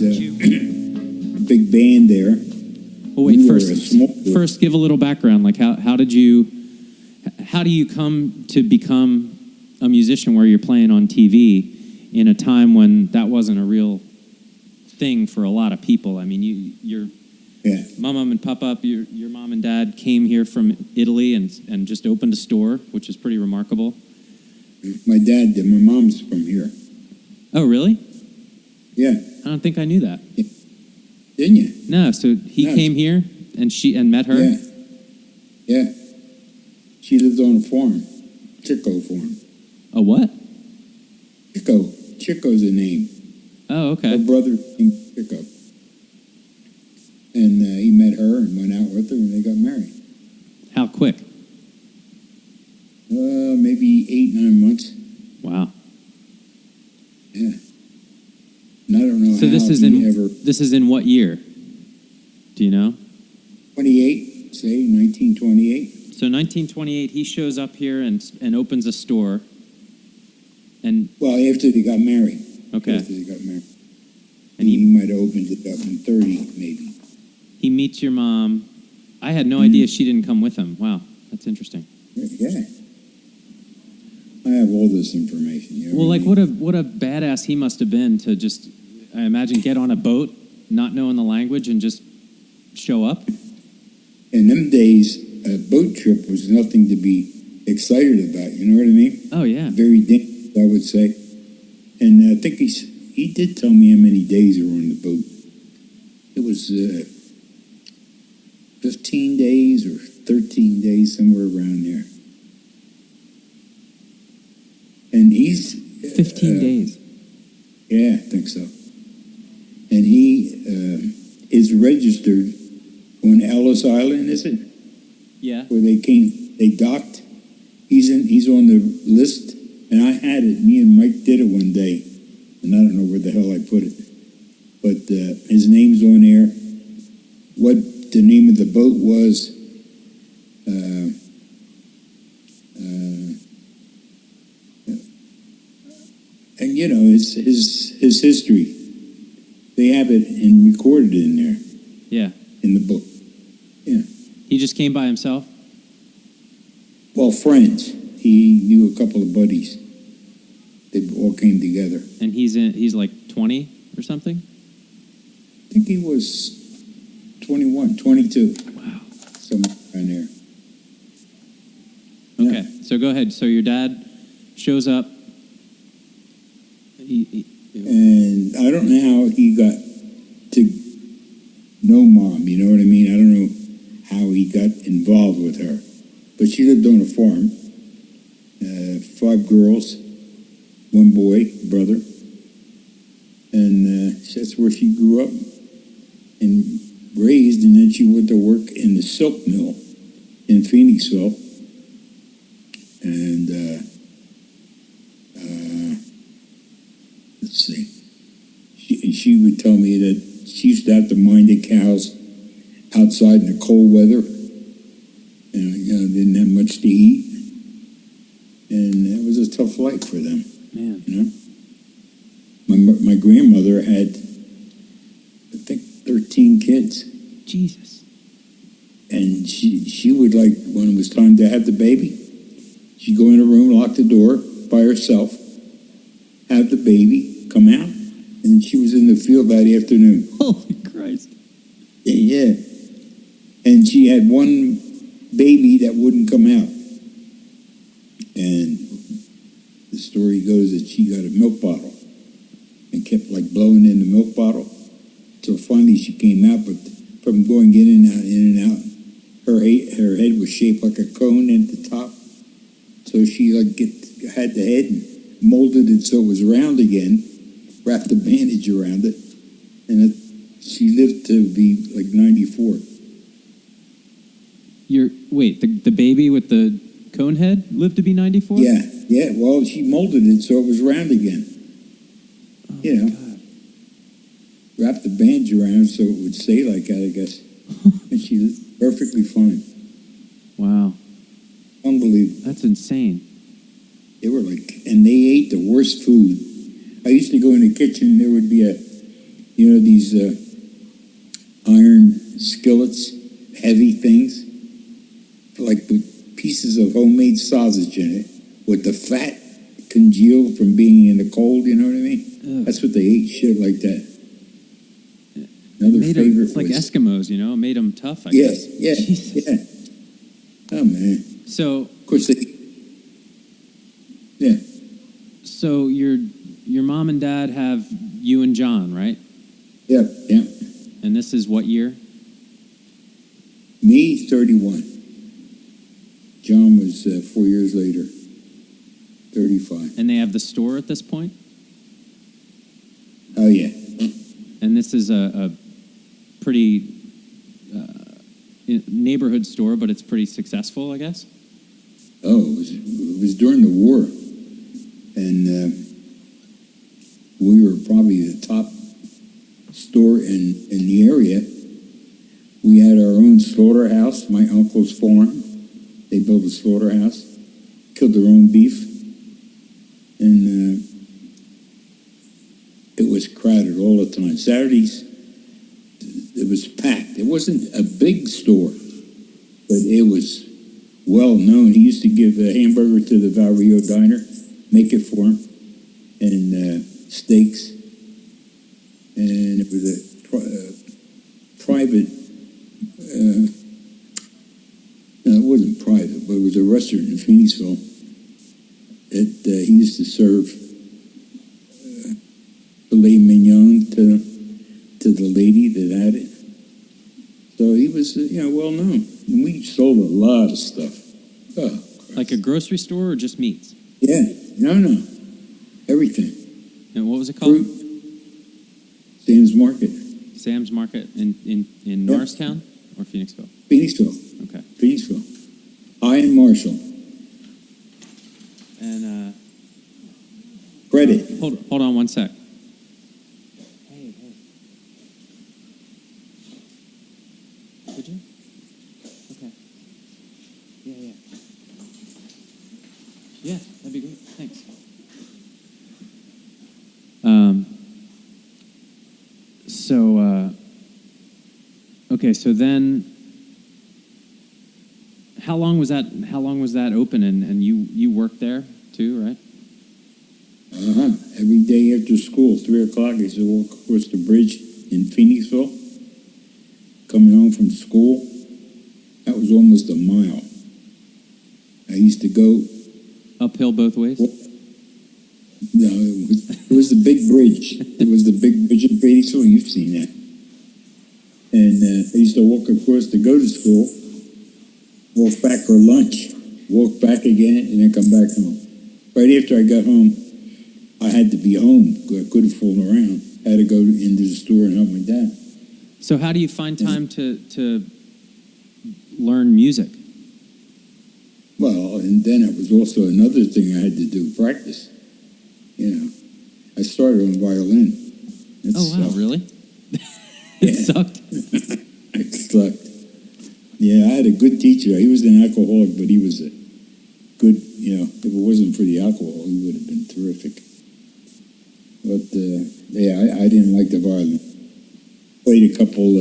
a big band there. Well, wait, first give a little background. Like, how do you come to become a musician where you're playing on TV in a time when that wasn't a real thing for a lot of people? I mean, your mom and papa, your mom and dad came here from Italy and just opened a store, which is pretty remarkable. My mom's from here. Oh, really? Yeah. I don't think I knew that. Yeah. Didn't you? No, so he came here and met her? Yeah. Yeah. She lived on a farm, Chico farm. A what? Chico. Chico's a name. Oh, okay. Her brother named Chico. And he met her and went out with her and they got married. How quick? Maybe 8-9 months. Wow. Yeah. And I don't know so how this is in what year? Do you know? 28, say 1928. So 1928, he shows up here and opens a store. And well, after they got married. Okay. After they got married. And he might have opened it up in 30, maybe. He meets your mom. I had no idea she didn't come with him. Wow, that's interesting. Yeah. I have all this information. You know well, like, what a badass he must have been to just, I imagine, get on a boat, not knowing the language, and just show up. In them days, a boat trip was nothing to be excited about. You know what I mean? Oh, yeah. Very dangerous, I would say. And I think he did tell me how many days were on the boat. It was 15 days or 13 days, somewhere around there. And he's 15 days. Yeah, I think so. And he is registered on Ellis Island, is it? Yeah. Where they docked. He's on the list, and I had it. Me and Mike did it one day, and I don't know where the hell I put it, but his name's on there. What the name of the boat was? And you know his history. They have it and recorded in there. Yeah. In the book. Yeah. He just came by himself? Well, friends. He knew a couple of buddies. They all came together. And he's like 20 or something? I think he was 21, 22. Wow. Somewhere around there. Okay, Yeah. So go ahead. So your dad shows up. And I don't know how he got to know Mom, you know what I mean? I don't know how he got involved with her. But she lived on a farm. 5 girls, 1 boy, brother. And that's where she grew up and raised. And then she went to work in the silk mill in Phoenixville. And let's see. She would tell me that she used to have to mind the cows outside in the cold weather, and didn't have much to eat, and it was a tough life for them. Man, you know. My grandmother had, I think, 13 kids. Jesus. And she would, like, when it was time to have the baby, she'd go in her room, lock the door by herself, have the baby, come out, and she was in the field that afternoon. Holy Christ. Yeah. And she had 1 baby that wouldn't come out. And the story goes that she got a milk bottle and kept, like, blowing in the milk bottle till finally she came out. But from going in and out, her head was shaped like a cone at the top. So she, like, had the head and molded it so it was round again, wrapped a bandage around it, and she lived to be like 94. The baby with the cone head lived to be 94? Yeah. Well, she molded it so it was round again. Oh, you know, God. Wrapped the bandage around so it would stay like that, I guess. And she lived perfectly fine. Wow. Unbelievable. That's insane. They were like, and they ate the worst food. I used to go in the kitchen and there would be You know these iron skillets, heavy things, like with pieces of homemade sausage in it, with the fat congealed from being in the cold. You know what I mean? Ugh. That's what they ate, shit like that. Another favorite it's like was, Eskimos, you know, it made them tough, I yeah, guess. yeah, Jesus. yeah. Oh man. So, Of course they. Yeah. so your mom and dad have you and John, right? Yeah. Yeah. And this is what year? Me, 31. John was 4 years later, 35. And they have the store at this point? Oh yeah. And this is a pretty neighborhood store, but it's pretty successful, I guess? Oh, it was during the war, and we were probably the top store in the area. We had our own slaughterhouse, my uncle's farm. They built a slaughterhouse, killed their own beef, and it was crowded all the time. Saturdays, it was packed. It wasn't a big store, but it was well known. He used to give a hamburger to the Val Rio diner, make it for him, and steaks. And it was a private, no, it wasn't private, but it was a restaurant in Phoenixville. He used to serve filet mignon to the lady that had it. So he was, well known. And we sold a lot of stuff. Oh, Christ. Like a grocery store or just meats? Yeah, no, everything. And what was it called? Fruit. Sam's Market, Sam's Market in Norristown or Phoenixville? Phoenixville. Okay. Phoenixville. I and Marshall. And Credit. hold on one sec. Hey. Could you? Okay. Yeah. Yeah, that'd be great. Thanks. Okay, so then how long was that open and you worked there too, right? Every day after school, 3 o'clock, I used to walk across the bridge in Phoenixville, coming home from school. That was almost a mile. I used to go uphill both ways? No, it was the big bridge. It was the big bridge in Phoenixville. You've seen that. And I used to walk across to go to school, walk back for lunch, walk back again, and then come back home. Right after I got home, I had to be home. I couldn't fool around. I had to go into the store and help my dad. So how do you find time to learn music? Well, and then it was also another thing I had to do, practice. I started on violin. It sucked. Really? It sucked? It sucked. Yeah, I had a good teacher. He was an alcoholic, but he was a good, if it wasn't for the alcohol, he would have been terrific. But, I didn't like the violin. Played a couple,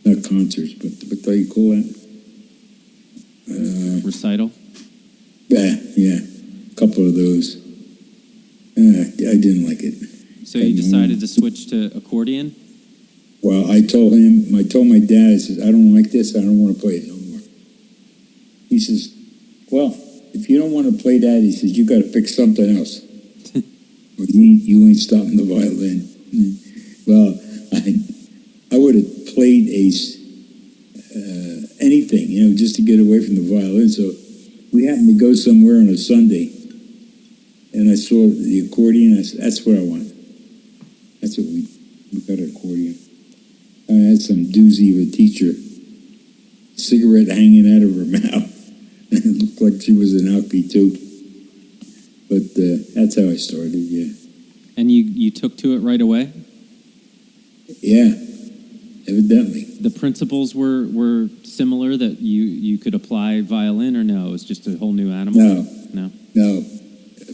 not concerts, but what do you call that? Recital? Yeah, a couple of those. I didn't like it. So you decided to switch to accordion? Well, I told my dad, I said, I don't like this, I don't want to play it no more. He says, well, if you don't want to play that, he says, you got to pick something else. Or you ain't stopping the violin. Well, I would have played anything, just to get away from the violin. So we happened to go somewhere on a Sunday, and I saw the accordion. I said, that's what I want. That's what we got an accordion. I had some doozy of a teacher, cigarette hanging out of her mouth. It looked like she was an alkie too. But that's how I started, yeah. And you took to it right away? Yeah, evidently. The principles were similar, that you could apply violin, or no? It was just a whole new animal? No.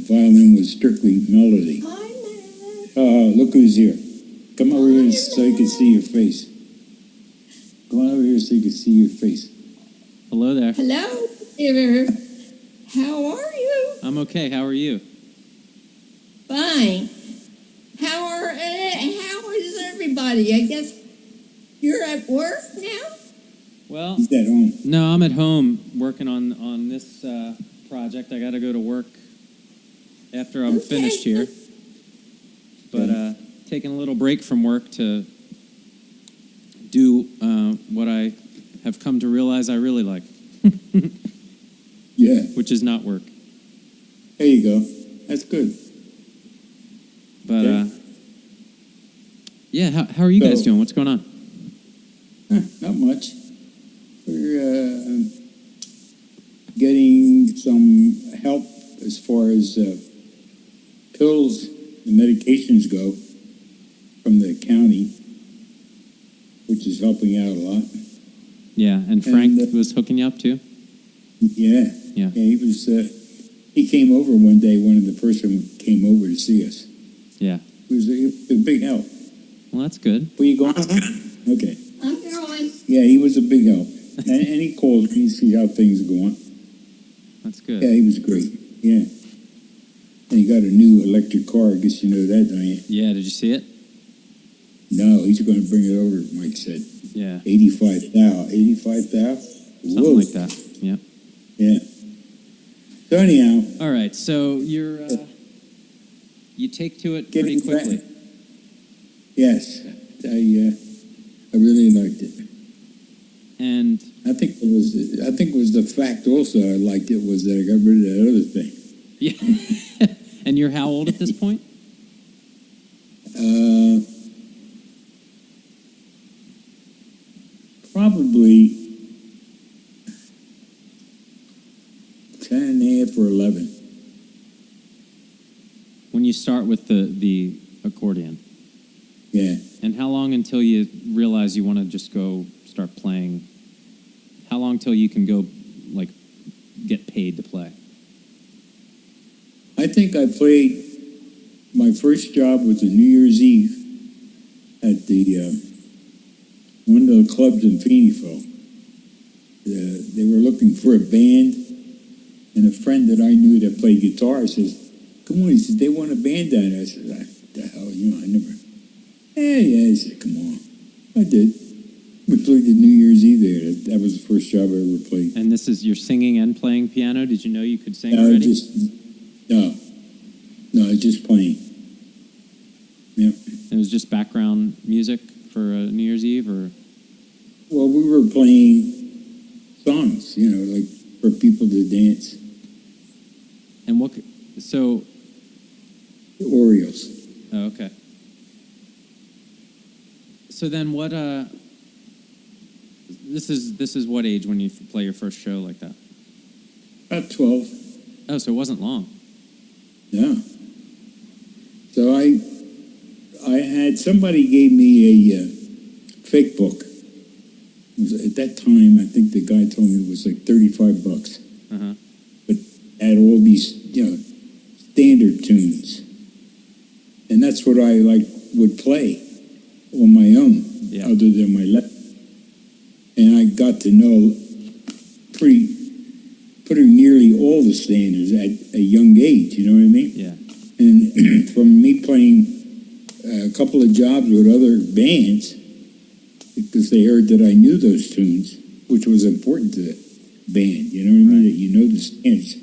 Violin was strictly melody. Look who's here. Come over here so you can see your face. Come on over here so you can see your face. Hello there. Hello, dear. How are you? I'm okay. How are you? Fine. How is everybody? I guess you're at work now? Well, He's at home. no, I'm at home working on this project. I got to go to work after I'm finished here. But taking a little break from work to do what I have come to realize I really like, Yeah. which is not work. There you go. That's good. But Okay. yeah, how are you guys doing? What's going on? Not much. We're getting some help as far as pills and medications go from the county, which is helping out a lot. Yeah, and Frank And, was hooking you up too? Yeah. Yeah. He was. He came over one day. One of the person came over to see us. Yeah. It was a big help. Well, that's good. Where you going? Okay. I'm going. Yeah, he was a big help. And he calls me to see how things are going. That's good. Yeah, he was great. Yeah. And he got a new electric car. I guess you know that, don't you? Yeah, did you see it? No, he's going to bring it over, Mike said. Yeah. 85,000. 85,000? Something like that. Yeah. Yeah. So anyhow. All right, so you take to it pretty Getting back- quickly. Yes. I really liked it. And I think it was the fact also I liked it was that I got rid of that other thing. yeah. And you're how old at this point? Probably 10 and a half or 11. When you start with the accordion. Yeah. And how long until you realize you want to just go start playing? How long till you can go, like, get paid to play? I think I played, my first job was a New Year's Eve at the one of the clubs in Phoenixville. They were looking for a band, and a friend that I knew that played guitar says, "Come on," he said, "they want a band down there." I said, "What the hell, I never." Yeah, he said, "Come on." I did. We played the New Year's Eve there. That was the first job I ever played. And this is, you're singing and playing piano? Did you know you could sing already? No, just playing. Yeah. It was just background music for New Year's Eve, or? Well, we were playing songs, like for people to dance. And so? The Orioles. Oh, okay. So then what, this is what age when you play your first show like that? About 12. Oh, so it wasn't long. Yeah. So I had, somebody gave me a fake book. It was, at that time, I think the guy told me it was like $35. Uh-huh. But had all these, standard tunes. And that's what I would play on my own, other than my left. And I got to know pretty nearly all the standards at a young age, you know what I mean? Yeah. And from me playing a couple of jobs with other bands, because they heard that I knew those tunes, which was important to the band, you know what I mean? That you know the standards.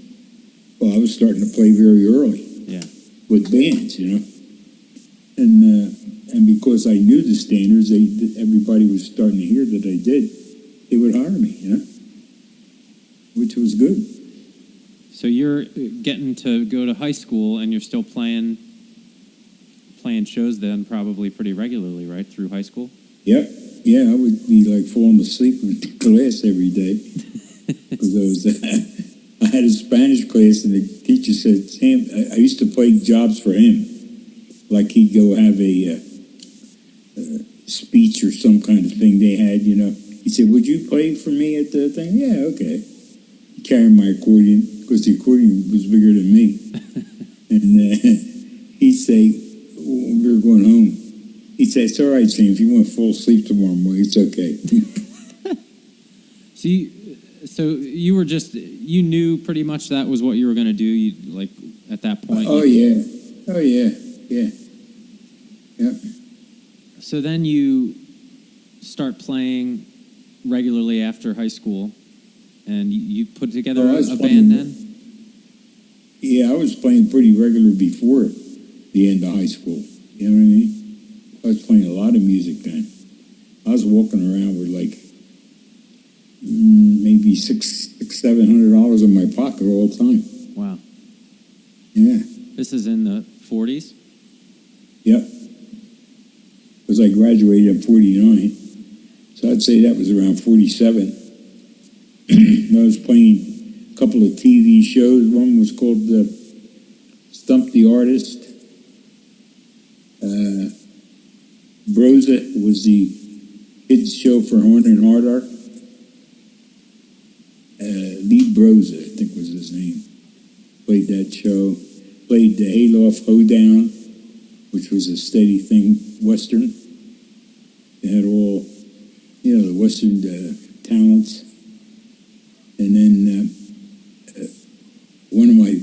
Well, I was starting to play very early. Yeah. With bands, And because I knew the standards, everybody was starting to hear that I did. They would hire me, which was good. So you're getting to go to high school, and you're still playing shows then probably pretty regularly, right, through high school? Yep. Yeah, I would be falling asleep in class every day. Because I had a Spanish class, and the teacher said, "Sam," I used to play jobs for him. Like he'd go have a speech or some kind of thing they had, He said, "Would you play for me at the thing?" "Yeah, okay." Carrying my accordion, because the accordion was bigger than me. And he'd say, said, "It's all right, Sam. If you want to fall asleep tomorrow morning, it's okay." So you were just, you knew pretty much that was what you were going to do, like, at that point? Oh, yeah. Oh, yeah. Yeah. Yeah. So then you start playing regularly after high school, and you put together a band then? Yeah, I was playing pretty regular before the end of high school. You know what I mean? I was playing a lot of music then. I was walking around with like maybe $700 in my pocket all the time. Wow. Yeah. This is in the 40s? Yep. Because I graduated in 49. So I'd say that was around 47. I was playing a couple of TV shows. One was called Stump the Artist. Broza was the kids show for Horn and Hardart. Lee Broza, I think was his name. Played that show. Played the Hayloft Hoedown, which was a steady thing, Western. They had all, the Western talents. And then one of my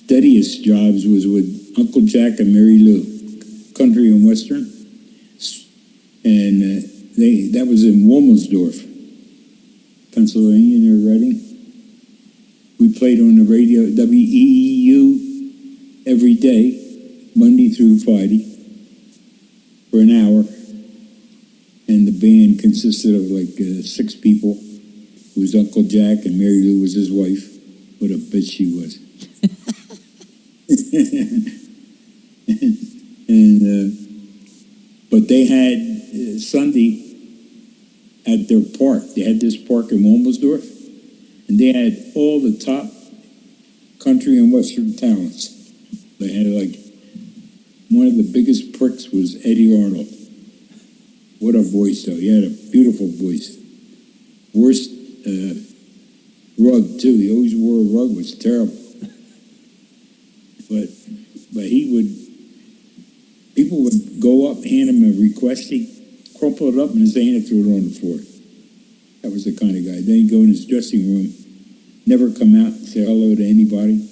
steadiest jobs was with Uncle Jack and Mary Lou, country and Western. And that was in Wilmersdorf, Pennsylvania, near Reading. We played on the radio, WEEU, every day, Monday through Friday, for an hour. And the band consisted of like 6 people. It was Uncle Jack, and Mary Lou was his wife. What a bitch she was. But they had Sunday at their park. They had this park in Wilmersdorf, and they had all the top country and Western talents. They had like, one of the biggest pricks was Eddie Arnold. What a voice, though. He had a beautiful voice. Worst rug, too. He always wore a rug. It was terrible. But people would go up, hand him a request, he'd crumple it up in his hand and throw it on the floor. That was the kind of guy. Then he'd go in his dressing room, never come out and say hello to anybody.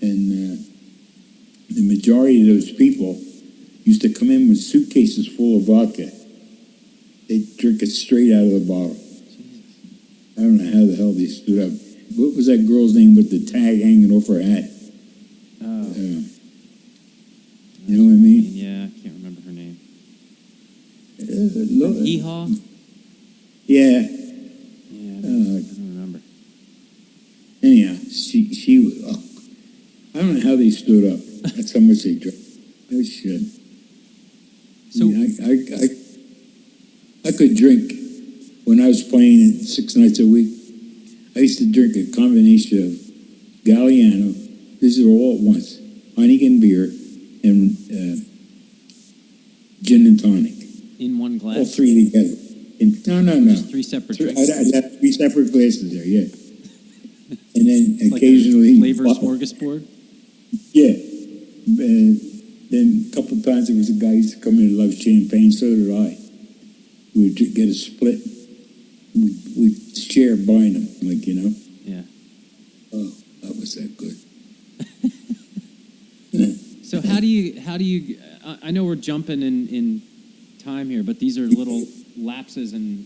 And the majority of those people used to come in with suitcases full of vodka. They'd drink it straight out of the bottle. I don't know how the hell they stood up. What was that girl's name with the tag hanging off her hat? You know what I mean? Yeah, I can't remember her name. Hee-haw? Yeah, Yeah. I don't remember. Anyhow, she was, I don't know how they stood up. That's how much they drank. No shit. So, I could drink when I was playing 6 nights a week. I used to drink a combination of Galliano, these are all at once, Heineken beer, and gin and tonic. in one glass? All 3 together. No. Just 3 separate drinks? I'd have 3 separate glasses there, yeah. And then Like occasionally... a flavor smorgasbord? Yeah. Then a couple of times there was a guy who used to come in and love champagne, so did I. We would get a split. We'd share buying them, like, Yeah. Oh, that was that good. So how do you, I know we're jumping in time here, but these are little lapses in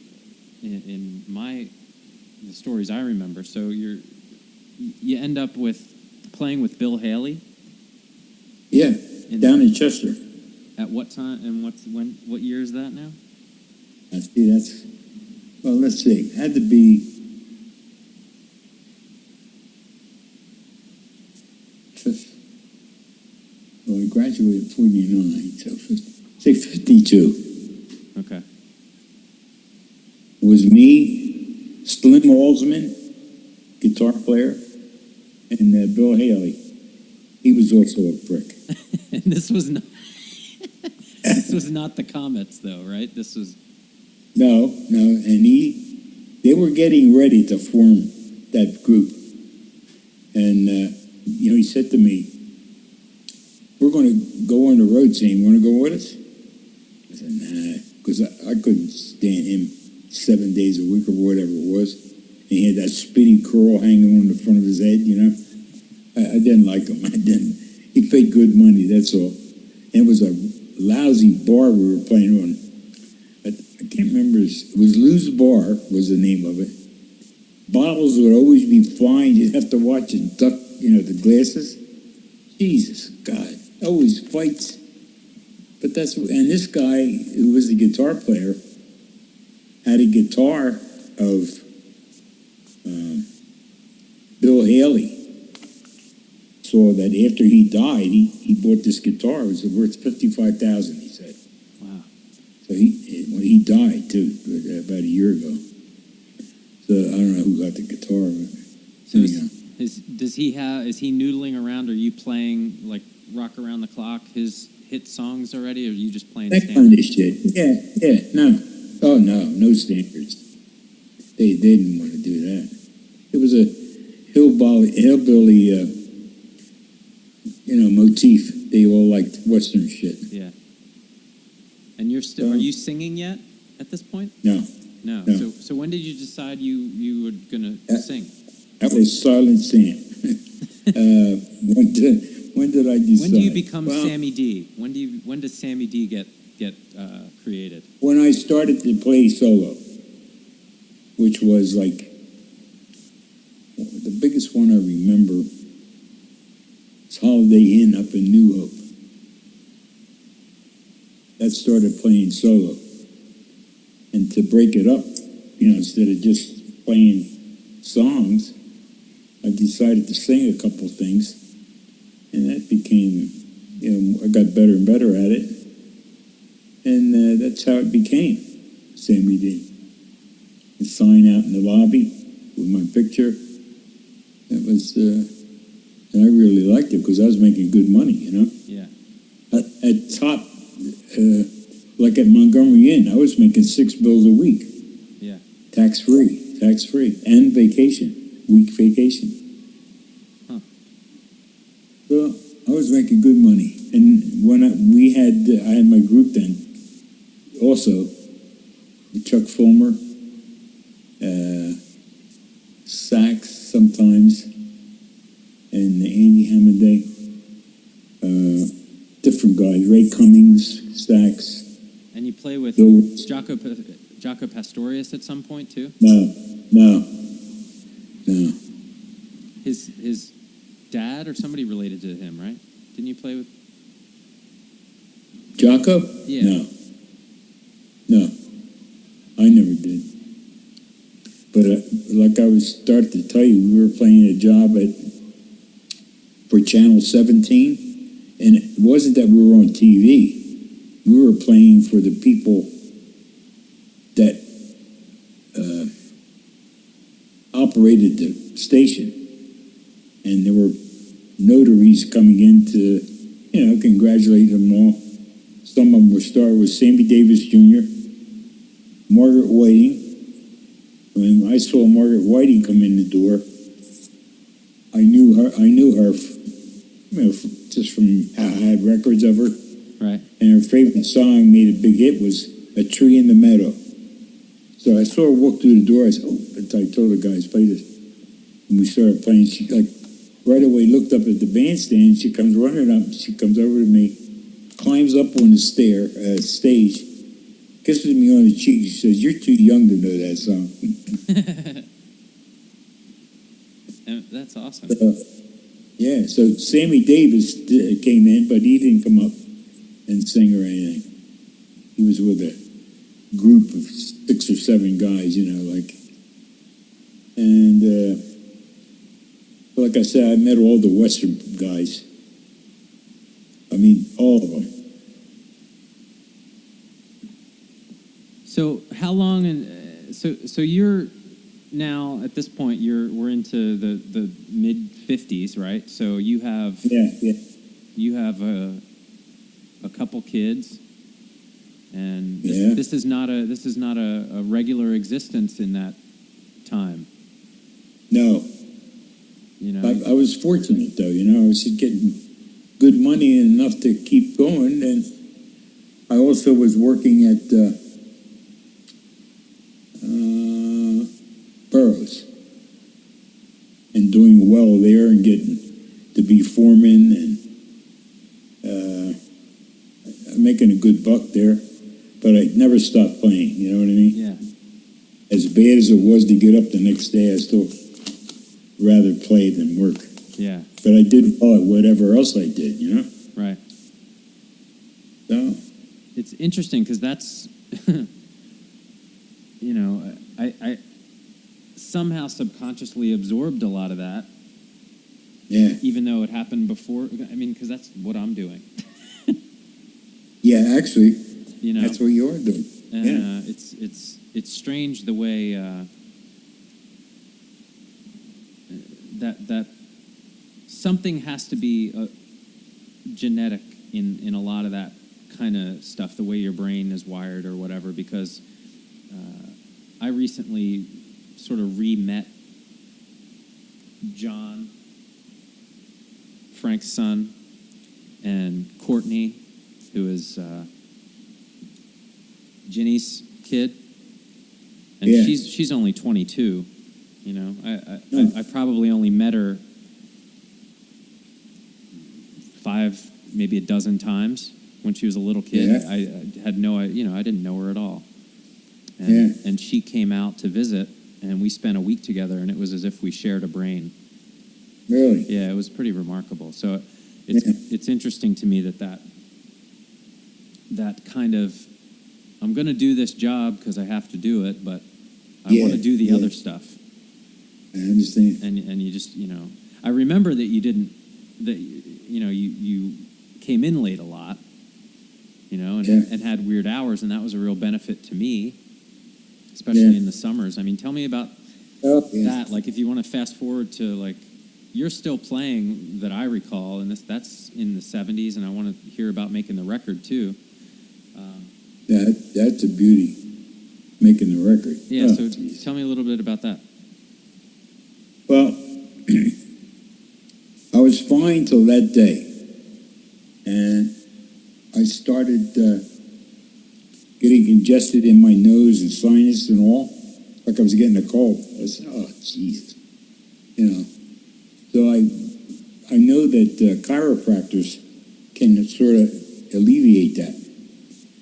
the stories I remember. So you end up playing with Bill Haley? Yeah, down in Chester. At what time, and what year is that now? Well, let's see. It had to be well, I graduated in 49, so say 52. Okay. It was me, Slim Alsman, guitar player, and Bill Haley. He was also a prick. And this was not this was not the Comets, though, right? This was... No, and they were getting ready to form that group. And, he said to me, we're going to go on the road, Sam. You want to go with us? said, nah, because I couldn't stand him 7 days a week or whatever it was. And he had that spitty curl hanging on the front of his head, you know. I didn't like him. I didn't. He paid good money, that's all. And it was a lousy bar we were playing on. I can't remember. It was Lou's Bar was the name of it. Bottles would always be flying. You'd have to watch and duck, you know, the glasses. Jesus, God, always fights. But and this guy, who was the guitar player, had a guitar of Bill Haley. Saw that after he died, he bought this guitar. It was worth $55,000, he said. Wow. So when he died, too, about a year ago. So I don't know who got the guitar. So is he noodling around? Are you playing, like, Rock Around the Clock, his hit songs already, or are you just playing that standards? kind of shit? Yeah, no. Oh, no standards. They didn't want to do that. It was a hillbilly motif. They all liked Western shit. Yeah. And you're still, are you singing yet at this point? No. No. So when did you decide you were going to sing? That was Silent Sam. When did I decide? When do you become Sammy Dee? When does Sammy Dee get created? When I started to play solo, which was like the biggest one I remember was Holiday Inn up in New Hope. That started playing solo. And to break it up, instead of just playing songs, I decided to sing a couple things. And that became, I got better and better at it. And that's how it became Sammy Dee. The sign out in the lobby with my picture. It was, and I really liked it because I was making good money, Yeah. At top, like at Montgomery Inn, I was making $6 a week. Yeah. Tax free, and week vacation. Huh. So I was making good money, and when I had my group then, also, Chuck Fulmer, sax sometimes, and Andy Hammonday, different guys, Ray Cummings, sax. And you play with Jaco Pastorius at some point too? No. His dad or somebody related to him, right? Didn't you play with Jaco? Yeah. No, I never did. But like I was starting to tell you, we were playing a job for Channel 17, and it wasn't that we were on TV. We were playing for the people that operated the station, and there were notaries coming in to, congratulate them all. Some of them were started with Sammy Davis Jr., Margaret Whiting. When I saw Margaret Whiting come in the door, I knew her, just from how I had records of her. Right. And her favorite song made a big hit was "A Tree in the Meadow." So I saw her walk through the door. I said, I told the guys, play this. And we started playing. She right away looked up at the bandstand. She comes running up. She comes over to me, climbs up on the stage, kisses me on the cheek. She says, "You're too young to know that song." That's awesome. So Sammy Davis came in, but he didn't come up and sing or anything. He was with a group of 6 or 7 guys, and like I said, I met all the Western guys. I mean, all of them. So how long? So you're now at this point. We're into the mid 50s, right? So you have you have a couple kids, and this is not a regular existence in that time. No. I was fortunate though. I was getting good money and enough to keep going, and I also was working at Burroughs and doing well there and getting to be foreman and making a good buck there. But I never stopped playing, you know what I mean? Yeah. As bad as it was to get up the next day, I still rather play than work. Yeah. But I did well at whatever else I did, you know? Right. So, It's interesting because that's, you know, I somehow subconsciously absorbed a lot of that, yeah. even though it happened before. I mean, because that's what I'm doing. Yeah, actually, You know, that's what you're doing. Yeah. It's strange the way that something has to be genetic in a lot of that kind of stuff, the way your brain is wired or whatever. Because I recently sort of re-met John, Frank's son, and Courtney, who is Ginny's kid, and Yeah. she's only 22. You know, Oh. I probably only met her 5, maybe a dozen times when she was a little kid. Yeah. I had no, I didn't know her at all. And, Yeah. and she came out to visit, and we spent a week together, and it was as if we shared a brain. Really? Yeah, it was pretty remarkable. So Yeah. it's interesting to me that kind of, I'm going to do this job because I have to do it, but I Yeah, want to do the yeah. other stuff. I understand. And you just, I remember that you didn't, that, you came in late a lot, and, Yeah. and had weird hours, and that was a real benefit to me, especially Yeah. in the summers. I mean, tell me about Oh, yeah. that. Like, if you want to fast forward to, like, you're still playing that I recall, and that's in the 70s, and I want to hear about making the record, too. That's a beauty, making the record. Yeah, Oh, so geez. tell me a little bit about that. Well, I was fine till that day, and I started getting congested in my nose and sinus and all, like I was getting a cold. I said, "Oh, jeez," So I know that chiropractors can sort of alleviate that,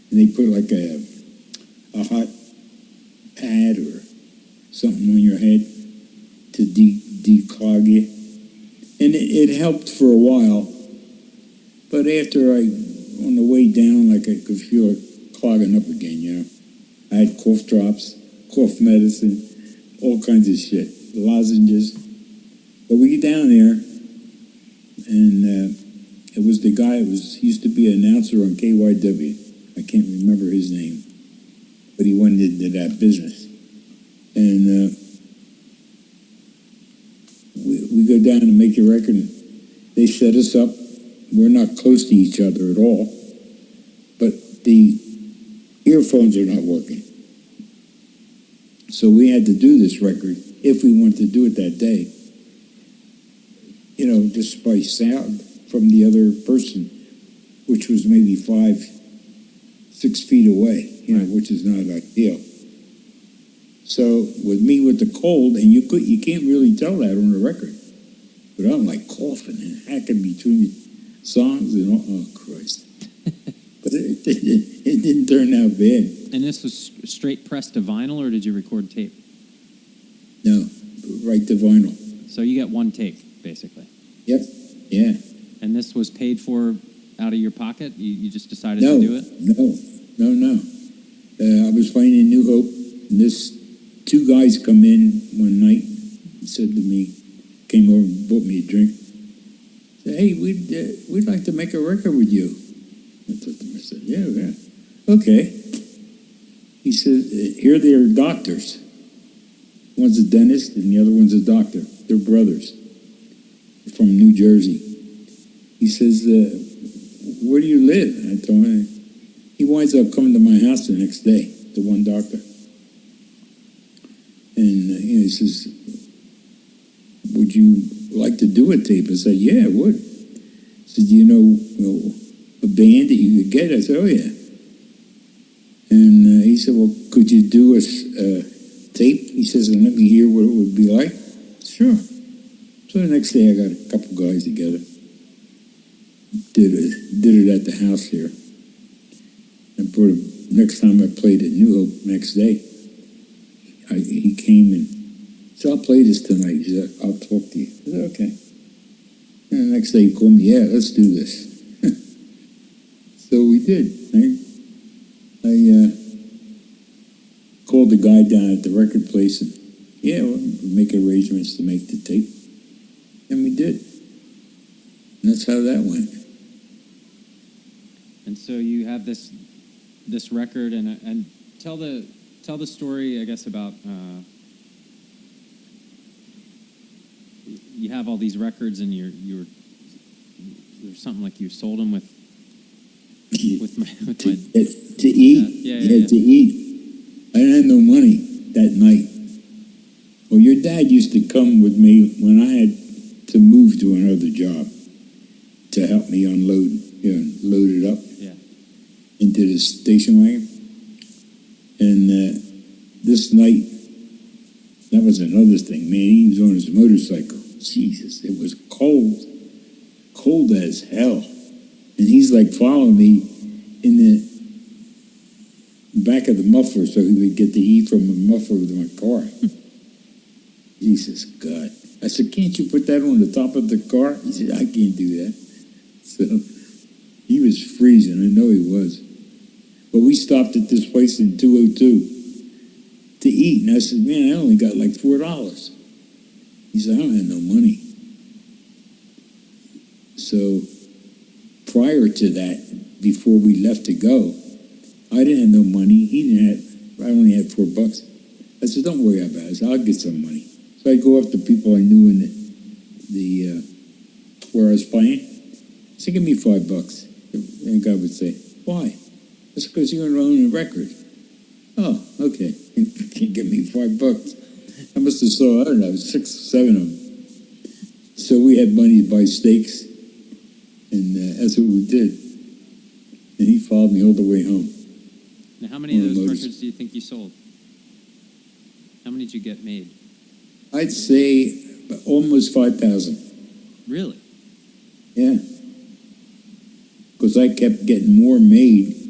and they put like a hot pad or something on your head to declog you. And it helped for a while, but after on the way down, like I could feel it clogging up again, I had cough drops, cough medicine, all kinds of shit, lozenges. But we get down there, and it was the guy, he used to be an announcer on KYW. I can't remember his name, but he went into that business. And we go down to make the record, and they set us up. We're not close to each other at all, but the earphones are not working. So we had to do this record, if we wanted to do it that day, just by sound from the other person, which was maybe 5-6 feet away, Right. which is not ideal. So with me with the cold, and you can't really tell that on the record, but I'm like coughing and hacking between songs and all. Oh Christ! But it didn't turn out bad. And this was straight pressed to vinyl, or did you record tape? No, right to vinyl. So you get one take, basically. Yep. Yeah. And this was paid for out of your pocket? You just decided No. to do it? No. I was playing in New Hope, and two guys come in one night and said to me, came over and bought me a drink. Said, "Hey, we'd like to make a record with you." I told them, I said, yeah. Okay. He said, "Here they are doctors. One's a dentist and the other one's a doctor. They're brothers from New Jersey." He says, "Where do you live?" And I told him. He winds up coming to my house the next day, the one doctor. And he says, "Would you like to do a tape?" I said, "Yeah, I would." He said, "Do you know a band that you could get?" I said, "Oh, yeah." he said, well, could you do a tape? He says, and let me hear what it would be like. Sure. So the next day I got a couple guys together. Did it at the house here. And for the next time I played at New Hope, next day, he came and said, I'll play this tonight. He said, I'll talk to you. I said, okay. And the next day he called me, yeah, let's do this. So we did. I called the guy down at the record place and, yeah, we'll make arrangements to make the tape. And we did. And that's how that went. And so you have this record, and tell the story, I guess, about you have all these records, and you're there's something like you sold them with my to eat. Yeah, to eat. I didn't have no money that night. Well, your dad used to come with me when I had to move to another job to help me unload, load it up into the station wagon. And this night, that was another thing, man. He was on his motorcycle. Jesus, it was cold as hell. And he's like following me in the back of the muffler so he would get the heat from the muffler of my car. Jesus God. I said, can't you put that on the top of the car? He said, I can't do that. So he was freezing. I know he was. But we stopped at this place in 202 to eat. And I said, man, I only got like $4. He said, I don't have no money. So prior to that, before we left to go, I didn't have no money. He didn't have, I only had $4. I said, don't worry about it. I'll get some money. So I'd go up to people I knew in the where I was playing. I said, give me $5. And God would say, why? That's because you're going to own a record. Oh, okay. You can't give me $5. I must have saw, I don't know, 6 or 7 of them. So we had money to buy steaks, and that's what we did. And he followed me all the way home. Now, how many of those records do you think you sold? How many did you get made? I'd say almost 5,000. Really? Yeah. Because I kept getting more made.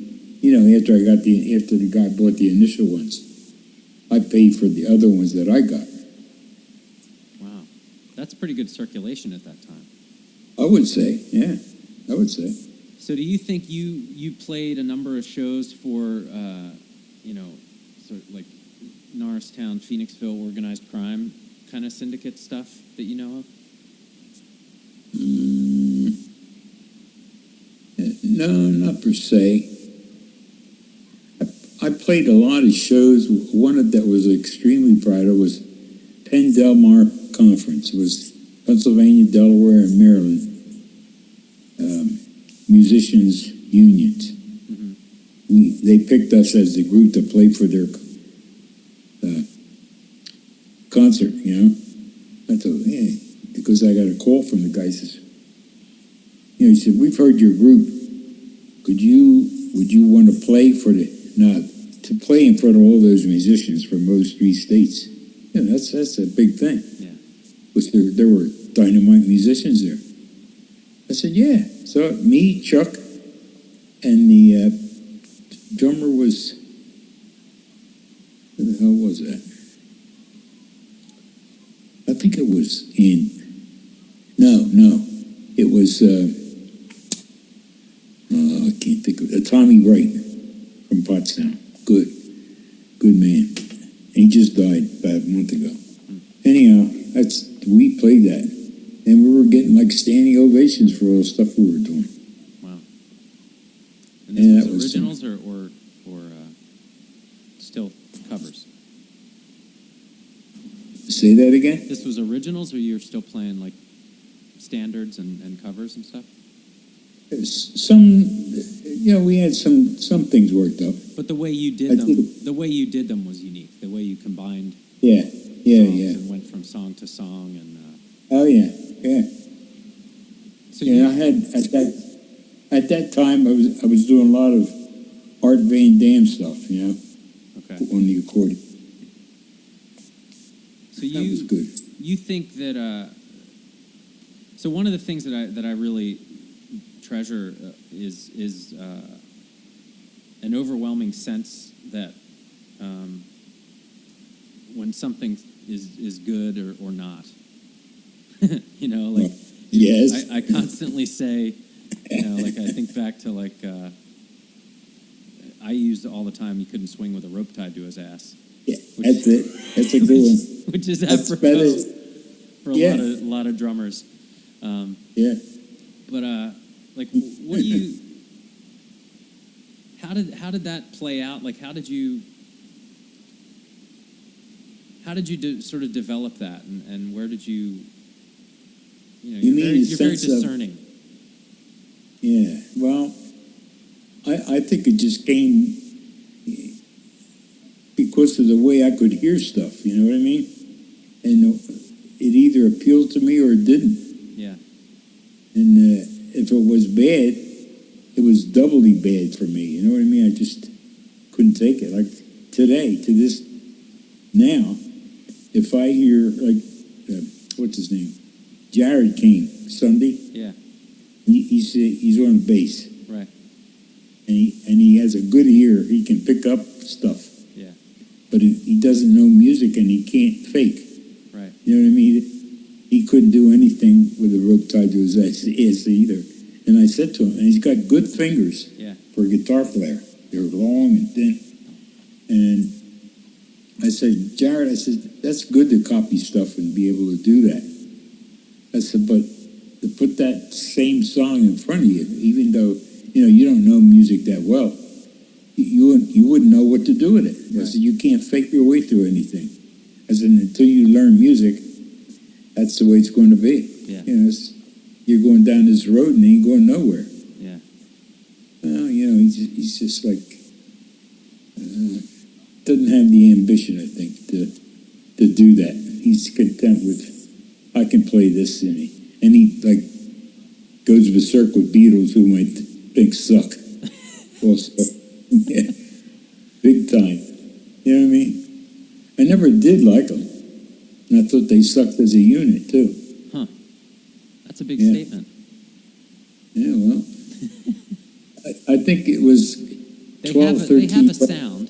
After the guy bought the initial ones, I paid for the other ones that I got. Wow, that's pretty good circulation at that time. I would say, yeah, I would say. So, do you think you played a number of shows for, sort of like Norristown, Phoenixville, organized crime kind of syndicate stuff that you know of? No, not per se. I played a lot of shows. One that was extremely proud of was Penn Delmar Conference. It was Pennsylvania, Delaware, and Maryland musicians unions. Mm-hmm. They picked us as the group to play for their concert. I thought, hey, because I got a call from the guy. Says, he said, we've heard your group. Would you want to play to play in front of all those musicians from those 3 states? That's a big thing. Yeah. Because there were dynamite musicians there. I said, yeah. So me, Chuck, and the drummer was, who the hell was that? I think it was it was, I can't think of it, Tommy Wright from Pottstown. Good man. And he just died about a month ago. Anyhow, we played that. And we were getting like standing ovations for all the stuff we were doing. Wow. And this was originals or still covers? Say that again? This was originals, or you're still playing like standards and covers and stuff? Some, we had some things worked up. But the way you did them was unique. The way you combined songs and went from song to song and. Oh yeah. So I had at that time I was doing a lot of Art Van Dam stuff, Okay. on the accordion. So That was good. you think that so one of the things that I really treasure is an overwhelming sense that when something is good or not. You know, like Yes. I constantly say, you know, like I think back to like I used all the time you couldn't swing with a rope tied to his ass. Yeah, that's it. That's a good one. Which is That's apropos for Yeah. a lot of drummers. Yeah. But like, what do you? How did that play out? Like, how did you sort of develop that, and where did you? You know, You mean you're very sense of- discerning. Yeah. Well, I think it just came because of the way I could hear stuff. You know what I mean? And it either appealed to me or it didn't. Yeah. And if it was bad, it was doubly bad for me. You know what I mean? I just couldn't take it. Like today, to this now, if I hear like what's his name, Jared King Sunday. Yeah. He's on bass. Right. And he has a good ear. He can pick up stuff. Yeah. But he doesn't know music and he can't fake. Right. You know what I mean? He couldn't do anything with a rope tied to his ass either. And I said to him, and he's got good fingers Yeah. for a guitar player. They're long and thin. And I said, Jared, I said, that's good to copy stuff and be able to do that. I said, but to put that same song in front of you, even though, you know, you don't know music that well, you wouldn't know what to do with it. I Right. said, you can't fake your way through anything. I said, until you learn music, that's the way it's going to be. Yeah. You know, you're going down this road and it ain't going nowhere. Yeah. Well, you know, he's just like, doesn't have the ambition, I think, to do that. He's content with, I can play this, and he like goes berserk with Beatles who might think suck. Also, yeah, big time. You know what I mean? I never did like them, and I thought they sucked as a unit too. Huh. That's a big Yeah. statement. Yeah, well, I think it was They 12, have 13. they have a sound.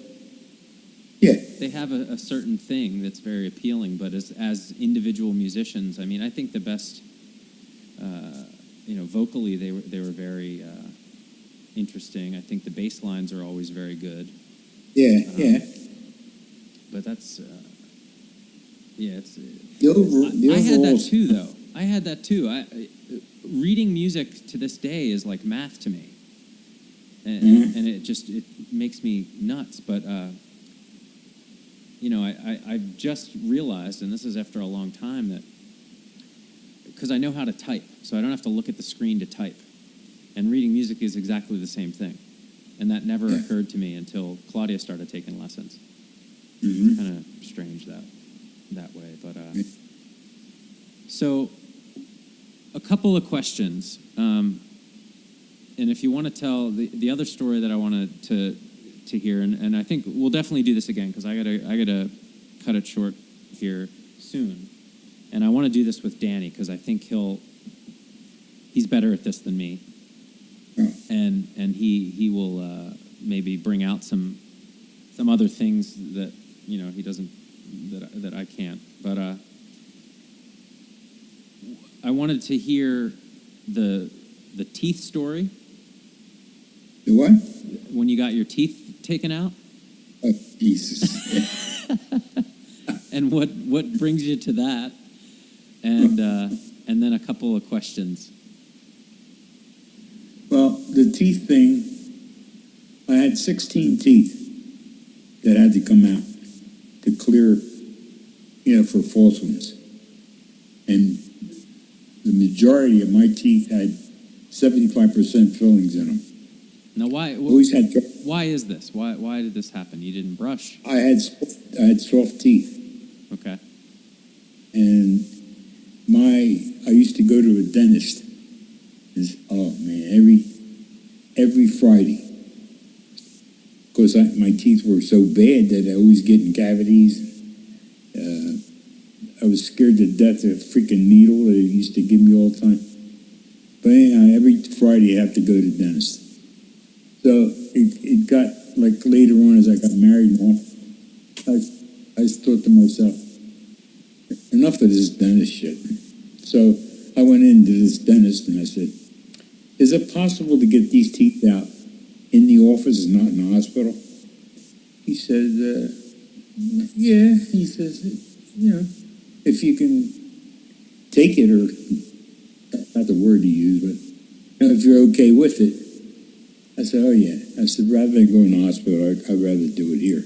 Yeah. They have a certain thing that's very appealing, but as individual musicians, I mean, I think the best, you know, vocally they were very interesting. I think the bass lines are always very good. Yeah, yeah. But that's, yeah, it's. The I had that overall- too, though. I had that too. Reading music to this day is like math to me, and it makes me nuts. But you know, I've just realized, and this is after a long time, that because I know how to type, so I don't have to look at the screen to type. And reading music is exactly the same thing, and that never occurred to me until Claudia started taking lessons. Mhm. Kind of strange that way, but so a couple of questions, and if you want to tell the other story that I wanted to hear, and I think we'll definitely do this again because I gotta cut it short here soon, and I want to do this with Danny because I think he's better at this than me, and he will maybe bring out some other things that you know he doesn't that I can't, but I wanted to hear the teeth story. The what? When you got your teeth taken out, Oh, Jesus. and what brings you to that, and then a couple of questions. Well, the teeth thing, I had 16 teeth that had to come out to clear, you know, for false ones. And the majority of my teeth had 75% fillings in them. Now, why Always had trouble. why is this? Why did this happen? You didn't brush. I had soft teeth, Okay. and I used to go to a dentist. Oh man, every Friday, Because my teeth were so bad that I always get in cavities. I was scared to death of a freaking needle that they used to give me all the time. But anyhow, every Friday I have to go to the dentist. So it got, like, later on as I got married and all, I thought to myself, enough of this dentist shit. So I went into this dentist and I said, is it possible to get these teeth out in the office and not in the hospital? He said, yeah. He says, if you can take it, or not the word he used, but if you're okay with it. I said, oh yeah. I said, rather than go in the hospital, I'd rather do it here.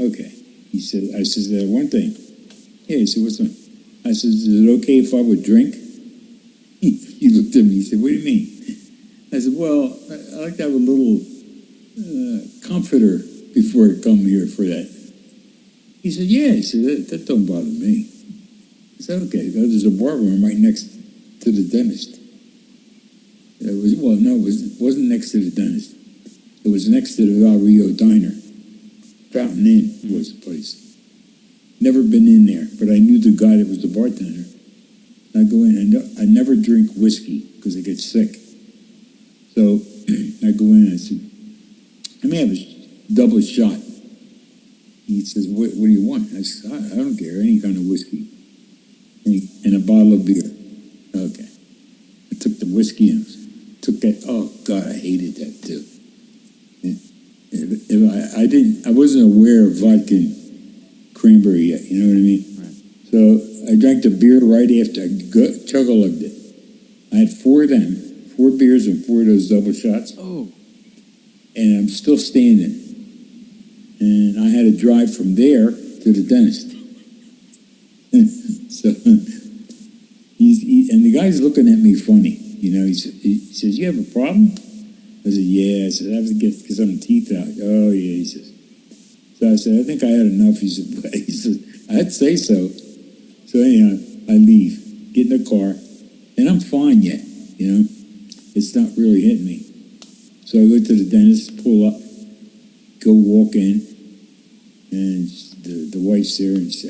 Okay. He said, I said, one thing. Yeah, he said, what's that? I said, is it okay if I would drink? He looked at me, he said, what do you mean? I said, well, I like to have a little comforter before I come here for that. He said, yeah. He said, that don't bother me. I said, okay. There's a bar room right next to the dentist. It wasn't next to the dentist. It was next to the Val Rio Diner. Fountain Inn was the place. Never been in there, but I knew the guy that was the bartender. I go in, and I never drink whiskey because I get sick. So I go in and I said, let me have a double shot. He says, what do you want? I said, I don't care, any kind of whiskey. And a bottle of beer. Okay. I took the whiskey and took that. Oh, God, I hated that too. I wasn't aware of vodka and cranberry yet, you know what I mean? Right. So I drank the beer right after. I chug-a-lugged it. I had 4 of them, 4 beers and 4 of those double shots. Oh. And I'm still standing. And I had to drive from there to the dentist. So and the guy's looking at me funny. He says, you have a problem? I said, yeah. I said, I have to get some teeth out. Oh, yeah, he says. So I said, I think I had enough. He said, I'd say so. So anyhow, I leave, get in the car, and I'm fine yet, It's not really hitting me. So I go to the dentist, pull up, go walk in, and the wife's there, and she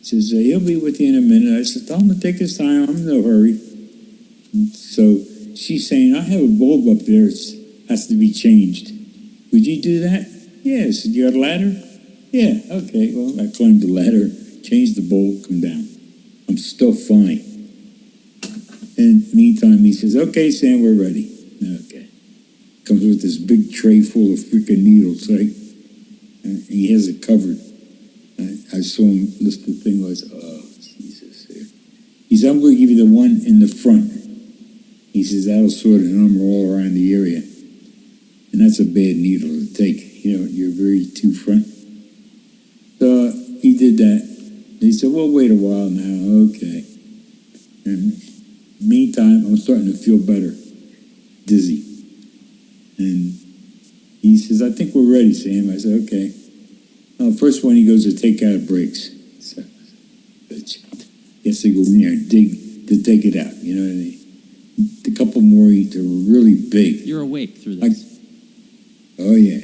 says, he'll be with you in a minute. I said, tell him to take his time. I'm in no hurry. And so she's saying, I have a bulb up there. It has to be changed. Would you do that? Yeah. I said, you got a ladder? Yeah. Okay. Well, I climbed the ladder, changed the bulb, come down. I'm still fine. And meantime, he says, okay, Sam, we're ready. Okay. Comes with this big tray full of freaking needles, right? And he has it covered. I saw him lift the thing. I was, oh, Jesus. He said, I'm going to give you the one in the front. He says, that'll sort of number all around the area. And that's a bad needle to take. You're very too front. So he did that. He said, well, wait a while now. Okay. And meantime, I'm starting to feel better. Dizzy. And he says, I think we're ready, Sam. I said, okay. First one, he goes to take out brakes. So, guess they go in there and dig to take it out. You know what I mean? A couple more, they're really big. You're awake through this. Oh, yeah.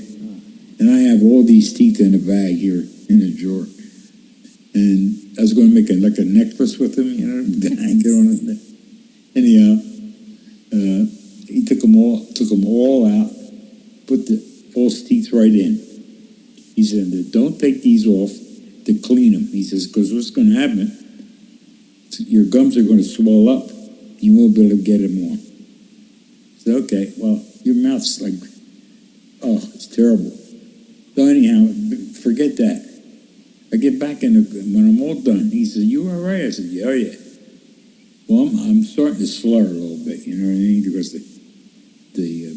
And I have all these teeth in a bag here in a drawer. And I was going to make a necklace with them, hang it on it. Anyhow, he took them all out, put the false teeth right in. He said, don't take these off to clean them. He says, because what's going to happen, your gums are going to swell up. You won't be able to get them on. I said, okay, well, your mouth's like, oh, it's terrible. So anyhow, forget that. I get back when I'm all done. He said, you all right? I said, yeah, oh, yeah. Well, I'm starting to slur a little bit, you know what I mean? Because the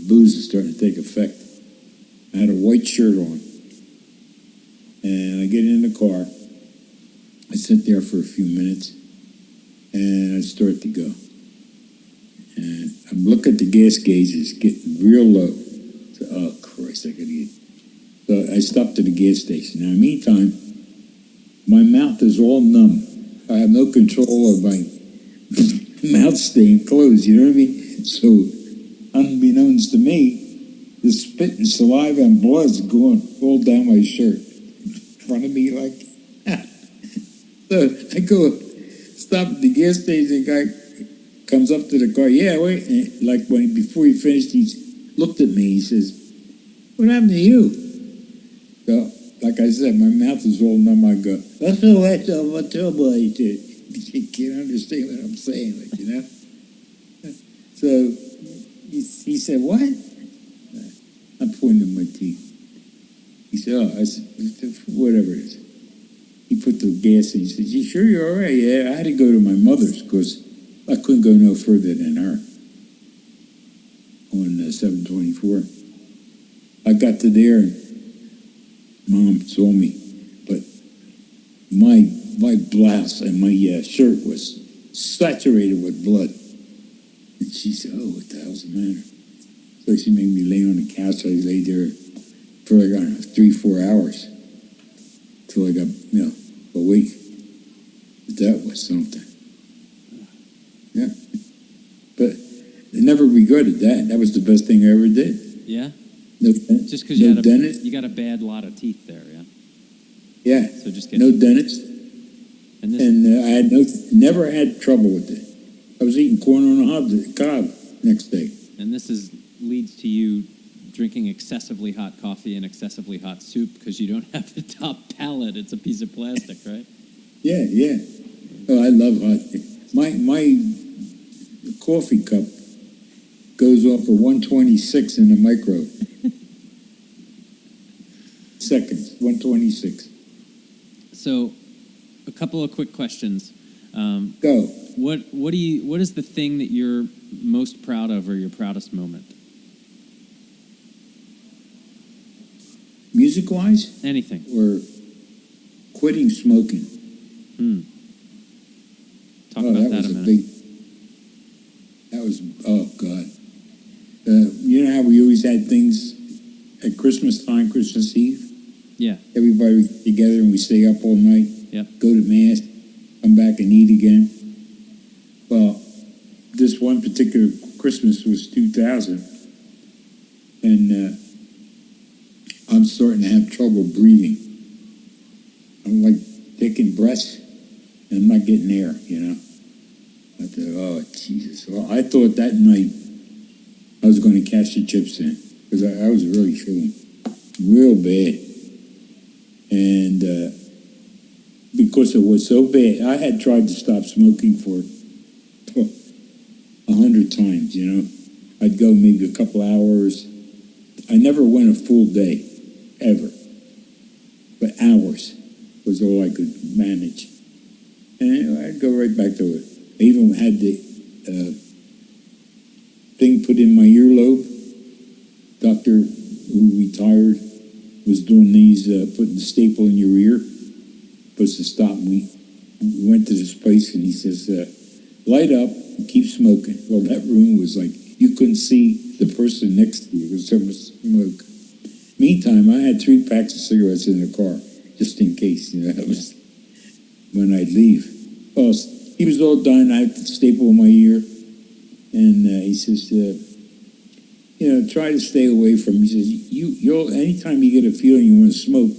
booze is starting to take effect. I had a white shirt on. And I get in the car. I sit there for a few minutes. And I start to go. And I'm looking at the gas gauge. It's getting real low. So, oh, Christ, I gotta get... So I stopped at the gas station. Now, meantime, my mouth is all numb. I have no control of my mouth staying closed, you know what I mean? So, unbeknownst to me, the spit and saliva and blood's going all down my shirt in front of me like. So I go stop at the gas station. The guy comes up to the car. Yeah, wait. And like before he finished, he looked at me. He says, "What happened to you?" So, like I said, my mouth is all numb. I go, "That's no what trouble." He said, "You can't understand what I'm saying, like, you know." So he said, "What?" I'm pointing at my teeth. He said, "Oh," I said, "Whatever it is." He put the gas in. He said, "You sure you're all right?" Yeah, I had to go to my mother's because I couldn't go no further than her on 724. I got to there and Mom saw me, but my blouse and my shirt was saturated with blood. And she said, "Oh, what the hell's the matter?" So she made me lay on the couch. I lay there for like, I don't know, 3-4 hours till I got, awake. But that was something. Yeah. But I never regretted that. That was the best thing I ever did. Yeah? No, just because no dentist. You got a bad lot of teeth there, yeah? Yeah. So just get no dentist. And I had never had trouble with it. I was eating corn on the cob next day. And this leads to you drinking excessively hot coffee and excessively hot soup because you don't have the top palate. It's a piece of plastic, right? Yeah. Oh, I love hot. My coffee cup goes off at 126 in the micro. Seconds, 126. So, a couple of quick questions. Go. What is the thing that you're most proud of or your proudest moment? Music-wise? Anything. Or quitting smoking? Talk about that a minute. Oh, God. You know how we always had things at Christmas time, Christmas Eve? Yeah. Everybody together and we stay up all night. Yep. Go to Mass, come back and eat again. Well, this one particular Christmas was 2000. And I'm starting to have trouble breathing. I'm like taking breaths and I'm not getting air, I thought, oh, Jesus. Well, I thought that night I was going to cash the chips in because I was really feeling real bad. And because it was so bad, I had tried to stop smoking for 100 times, I'd go maybe a couple hours. I never went a full day, ever. But hours was all I could manage. And I'd go right back to it. I even had the thing put in my earlobe. Doctor who retired was doing these, putting the staple in your ear, supposed to stop me. We went to this place and he says, light up and keep smoking. Well, that room was like, you couldn't see the person next to you. There was so much smoke. Meantime, I had 3 packs of cigarettes in the car, just in case, that was when I'd leave. Oh, he was all done. I had the staple in my ear. And he says, try to stay away from him. He says, you'll anytime you get a feeling you want to smoke,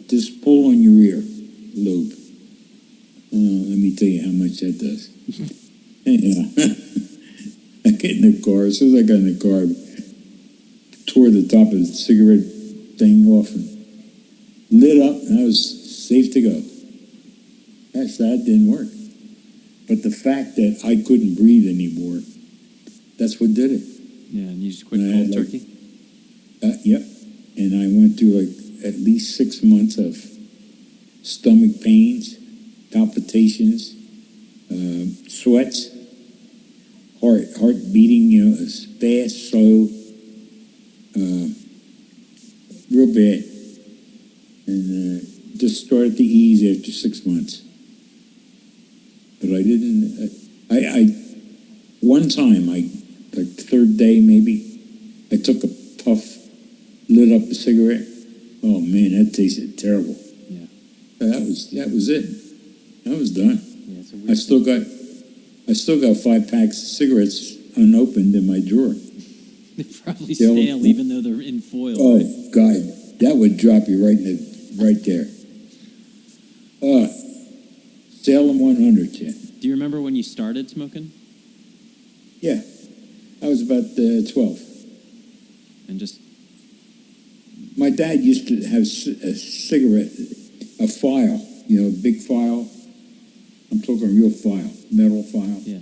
just pull on your ear lobe. Let me tell you how much that does. I get in the car. As soon as I got in the car, I tore the top of the cigarette thing off and lit up, and I was safe to go. That didn't work. But the fact that I couldn't breathe anymore, that's what did it. Yeah, and you just quit cold turkey? Yep. And I went through at least 6 months of stomach pains, palpitations, sweats, heart beating, fast, slow, real bad. And just started to ease after 6 months. But I didn't, one time, like the third day maybe, I took a puff, lit up a cigarette. Oh man, that tasted terrible. Yeah. That was it. I was done. Yeah, it's a weird I still got 5 packs of cigarettes unopened in my drawer. They're probably They'll- stale, even though they're in foil. Oh, right? God, that would drop you right there. Salem 100, yeah. Do you remember when you started smoking? Yeah, I was about 12. And just My dad used to have a cigarette, a file, a big file. I'm talking a real file, metal file. Yeah.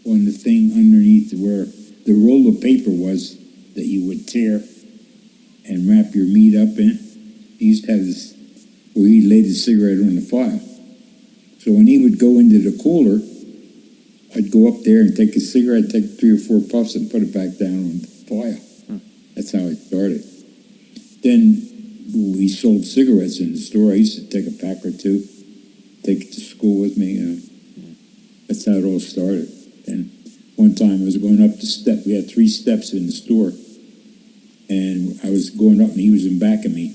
On the thing underneath where the roll of paper was that you would tear and wrap your meat up in. He used to have this, where he laid his cigarette on the file. So when he would go into the cooler, I'd go up there and take a cigarette, take 3 or 4 puffs, and put it back down on the file. That's how it started. Then we sold cigarettes in the store. I used to take a pack or 2, take it to school with me. That's how it all started. And one time I was going up the step. We had 3 steps in the store, and I was going up, and he was in back of me.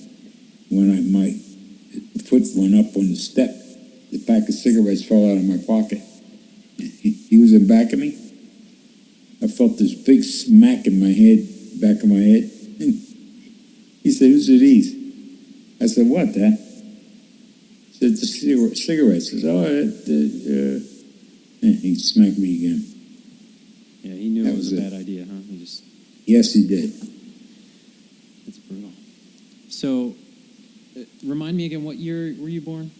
When my foot went up on the step, the pack of cigarettes fell out of my pocket. He was in back of me. I felt this big smack in my head, back of my head. He said, "Whose are these?" I said, "What, Dad?" He said, "The cigarettes." He said, "Oh, he smacked me again. Yeah, he knew That it was was a it. bad idea, huh? He just, Yes, he did. it's brutal. So, remind me again, what year were you born?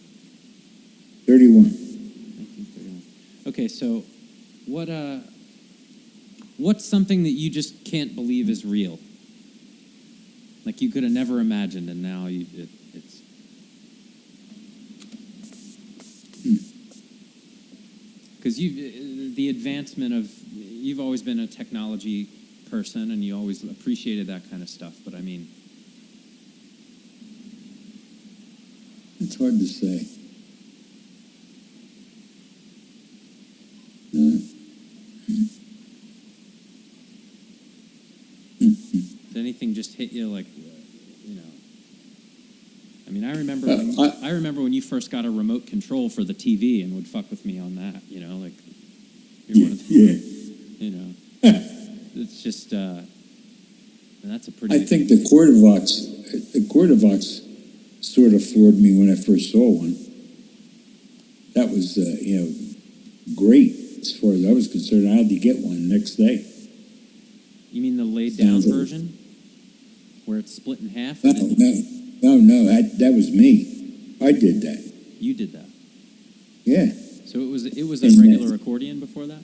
31. 1931. Okay, so what's something that you just can't believe is real? Like you could have never imagined, and now it's. Because the advancement of, you've always been a technology person, and you always appreciated that kind of stuff. But I mean, It's hard to say. did anything just hit you like, you know? I mean, I remember I remember when you first got a remote control for the TV and would fuck with me on that. Like you're one of the, Yeah. It's just, and that's a pretty. I think the Quartervox sort of floored me when I first saw one. That was, great as far as I was concerned. I had to get one the next day. You mean the laid down Sounds like- version, where it's split in half? No, that was me. I did that. You did that. Yeah. So it was a And, regular accordion before that.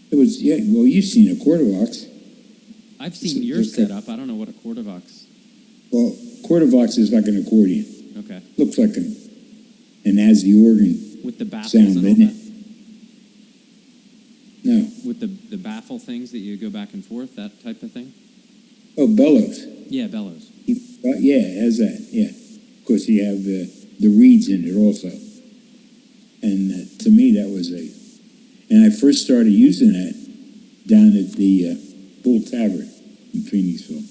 It was, yeah, well, you've seen a Quartervox. I've seen It's your okay. setup. I don't know what a Quartervox. Well, Quartervox is like an accordion. Okay. Looks like and has the organ With the baffles sound and all in that. it. No. With the baffle things that you go back and forth, that type of thing. Oh, bellows. Yeah, bellows. Yeah, it has that, yeah. Of course, you have the reeds in it also. And to me, that was and I first started using that down at the Bull Tavern in Phoenixville.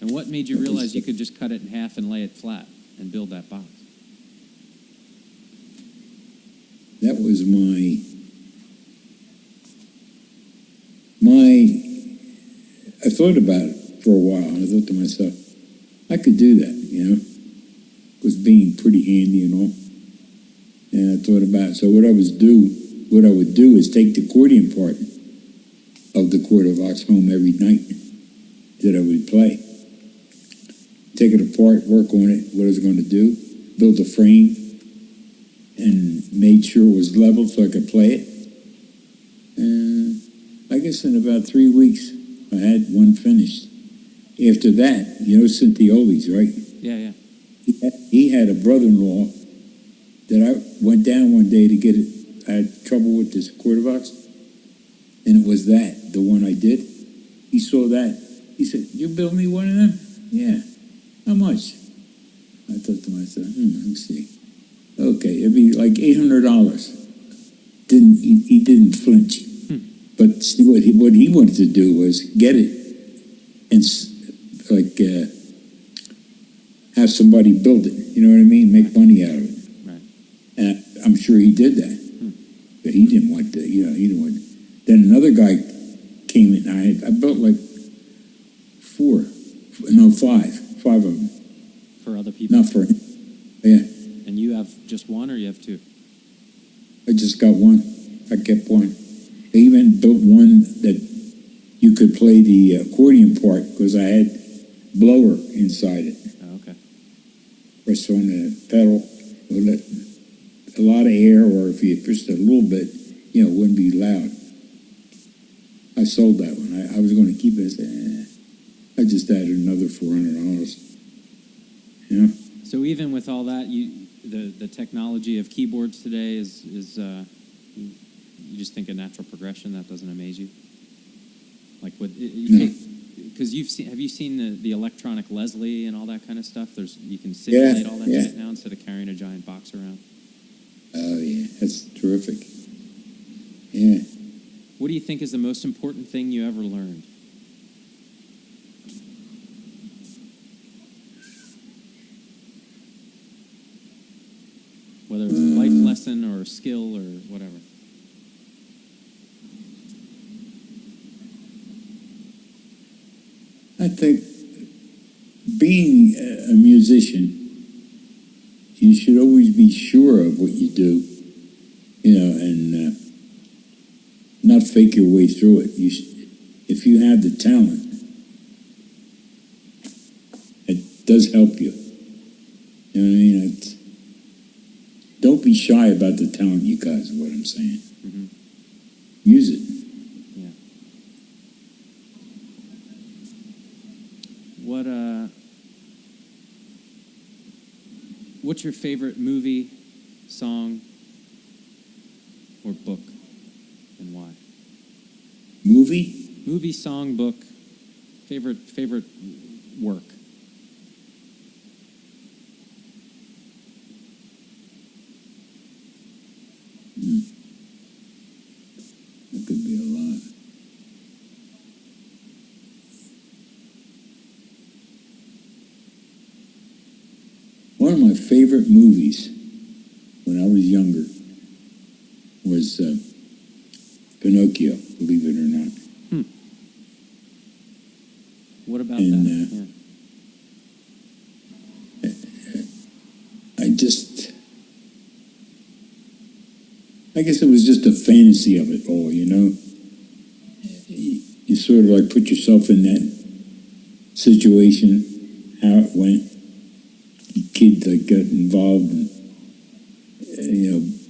And what made you realize you could just cut it in half and lay it flat and build that box? That was I thought about it for a while, and I thought to myself, I could do that, It was being pretty handy and all. And I thought about it. So what I would do is take the accordion part of the Quartervox home every night that I would play. Take it apart, work on it, what I was going to do, build a frame, and made sure it was level so I could play it. And I guess in about 3 weeks, I had one finished. After that, Cintioli's, right? Yeah. He had a brother-in-law that I went down one day to get it. I had trouble with this Quartervox, and it was the one I did. He saw that. He said, "You build me one of them?" "Yeah." "How much?" I thought to myself, let's see. Okay, it'd be like $800. He didn't flinch. But see, what he wanted to do was get it and have somebody build it. You know what I mean? Make money out of it. Right. And I'm sure he did that. But he didn't want to, he didn't want to. Then another guy came in. I built like five of them. For other people? Not for him. Yeah, And you have just one, or you have two? I just got one. I kept one. I even built one that you could play the accordion part because I had blower inside it. Oh, okay. Press on the pedal, it would let a lot of air, or if you pressed it a little bit, it wouldn't be loud. I sold that one. I was going to keep it. I said, I just added another $400. So even with all that, the technology of keyboards today is you just think a natural progression. That doesn't amaze you? Like what? Because have you seen the electronic Leslie and all that kind of stuff? You can simulate all that shit now instead of carrying a giant box around. Oh yeah, that's terrific. Yeah. What do you think is the most important thing you ever learned? Whether it's a life lesson or a skill or whatever. I think being a musician, you should always be sure of what you do, and not fake your way through it. If you have the talent, it does help you. You know what I mean? Don't be shy about the talent you got, is what I'm saying. Mm-hmm. Use it. Yeah. What's your favorite movie, song, or book, and why? Movie? Movie, song, book, favorite work. That could be a lot. One of my favorite movies when I was younger was Pinocchio, believe it or not. What about And, that? I guess it was just a fantasy of it all, You sort of like put yourself in that situation, how it went. The kid that got involved and,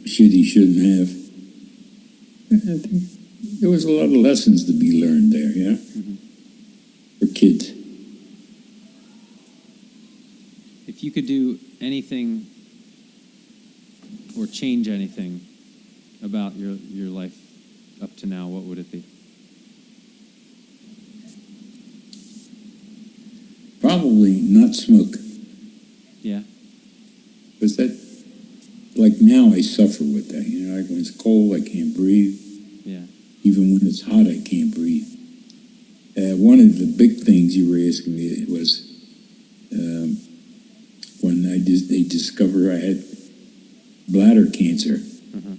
he shouldn't have. I think there was a lot of lessons to be learned there, Mm-hmm. For kids. If you could do anything or change anything about your life up to now, what would it be? Probably not smoke. Yeah. Because like now I suffer with that, like when it's cold I can't breathe. Yeah. Even when it's hot I can't breathe. One of the big things you were asking me was when they discovered I had bladder cancer. Uh-huh.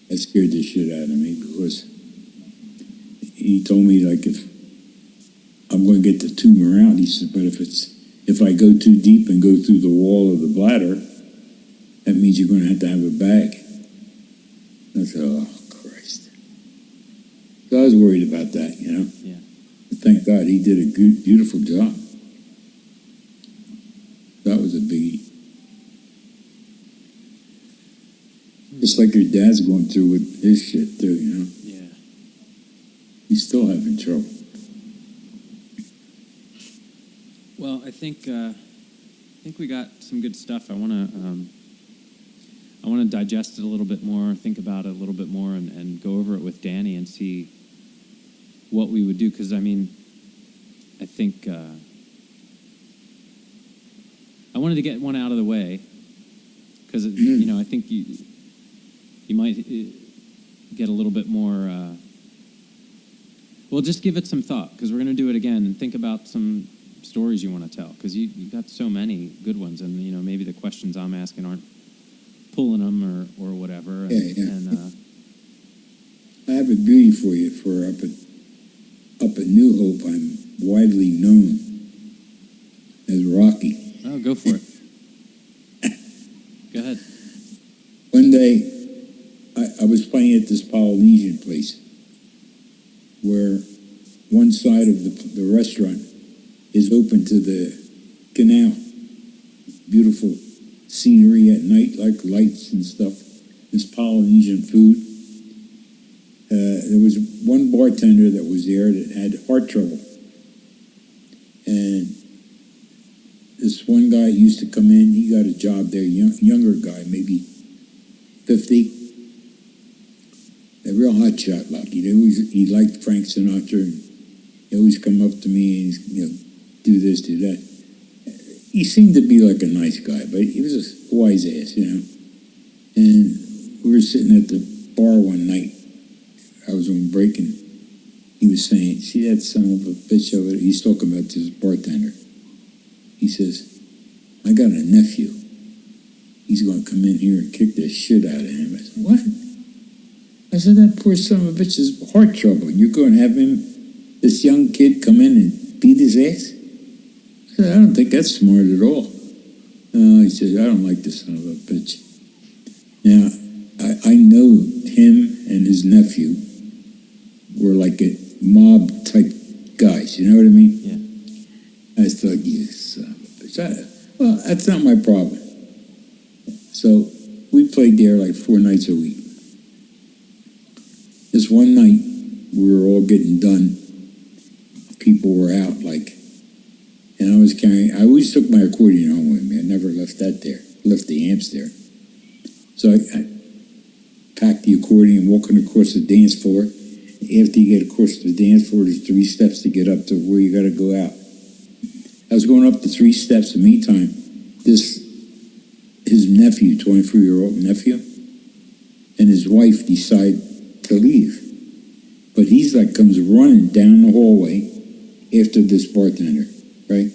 That scared the shit out of me because he told me, like, if I'm going to get the tumor out, he said, but if I go too deep and go through the wall of the bladder, that means you're going to have a bag. I said, oh, Christ. So I was worried about that, Yeah. But thank God he did a good, beautiful job. That was a biggie. Just like your dad's going through with his shit too, Yeah. He's still having trouble. Well, I think we got some good stuff. I want to digest it a little bit more, think about it a little bit more, and go over it with Danny and see what we would do. Because I think I wanted to get one out of the way because I think you might get a little bit more. Well, just give it some thought because we're going to do it again and think about some stories you want to tell because you got so many good ones, and maybe the questions I'm asking aren't pulling them or whatever. Yeah. And I have a beauty for you for up at up at New Hope, I'm widely known as Rocky. Oh, go for it. Go ahead. One day, I was playing at this Polynesian place where one side of the restaurant is open to the canal. Beautiful scenery at night, like lights and stuff. This Polynesian food. There was one bartender that was there that had heart trouble. And this one guy used to come in, he got a job there, younger guy, maybe 50. A real hot shot, like he liked Frank Sinatra, and he always come up to me and, do this, do that. He seemed to be like a nice guy, but he was a wise ass, And we were sitting at the bar one night. I was on break, and he was saying, "See that son of a bitch over there?" He's talking about this bartender. He says, "I got a nephew. He's going to come in here and kick the shit out of him." I said, "What?" I said, "That poor son of a bitch has heart trouble. You're going to have him, this young kid, come in and beat his ass?" I said, "I don't think that's smart at all." No, he said, "I don't like this son of a bitch." Now, I know him and his nephew were like a mob type guys. You know what I mean? Yeah. I thought, "You son of a bitch." Well, that's not my problem. So we played there like 4 nights a week. This one night, we were all getting done. People were out, and I always took my accordion home with me. I never left that there, left the amps there. So I packed the accordion, walking across the dance floor. After you get across the dance floor, there's 3 steps to get up to where you got to go out. I was going up the 3 steps. In the meantime, his nephew, 23-year-old nephew, and his wife decide to leave. But he's comes running down the hallway after this bartender, right?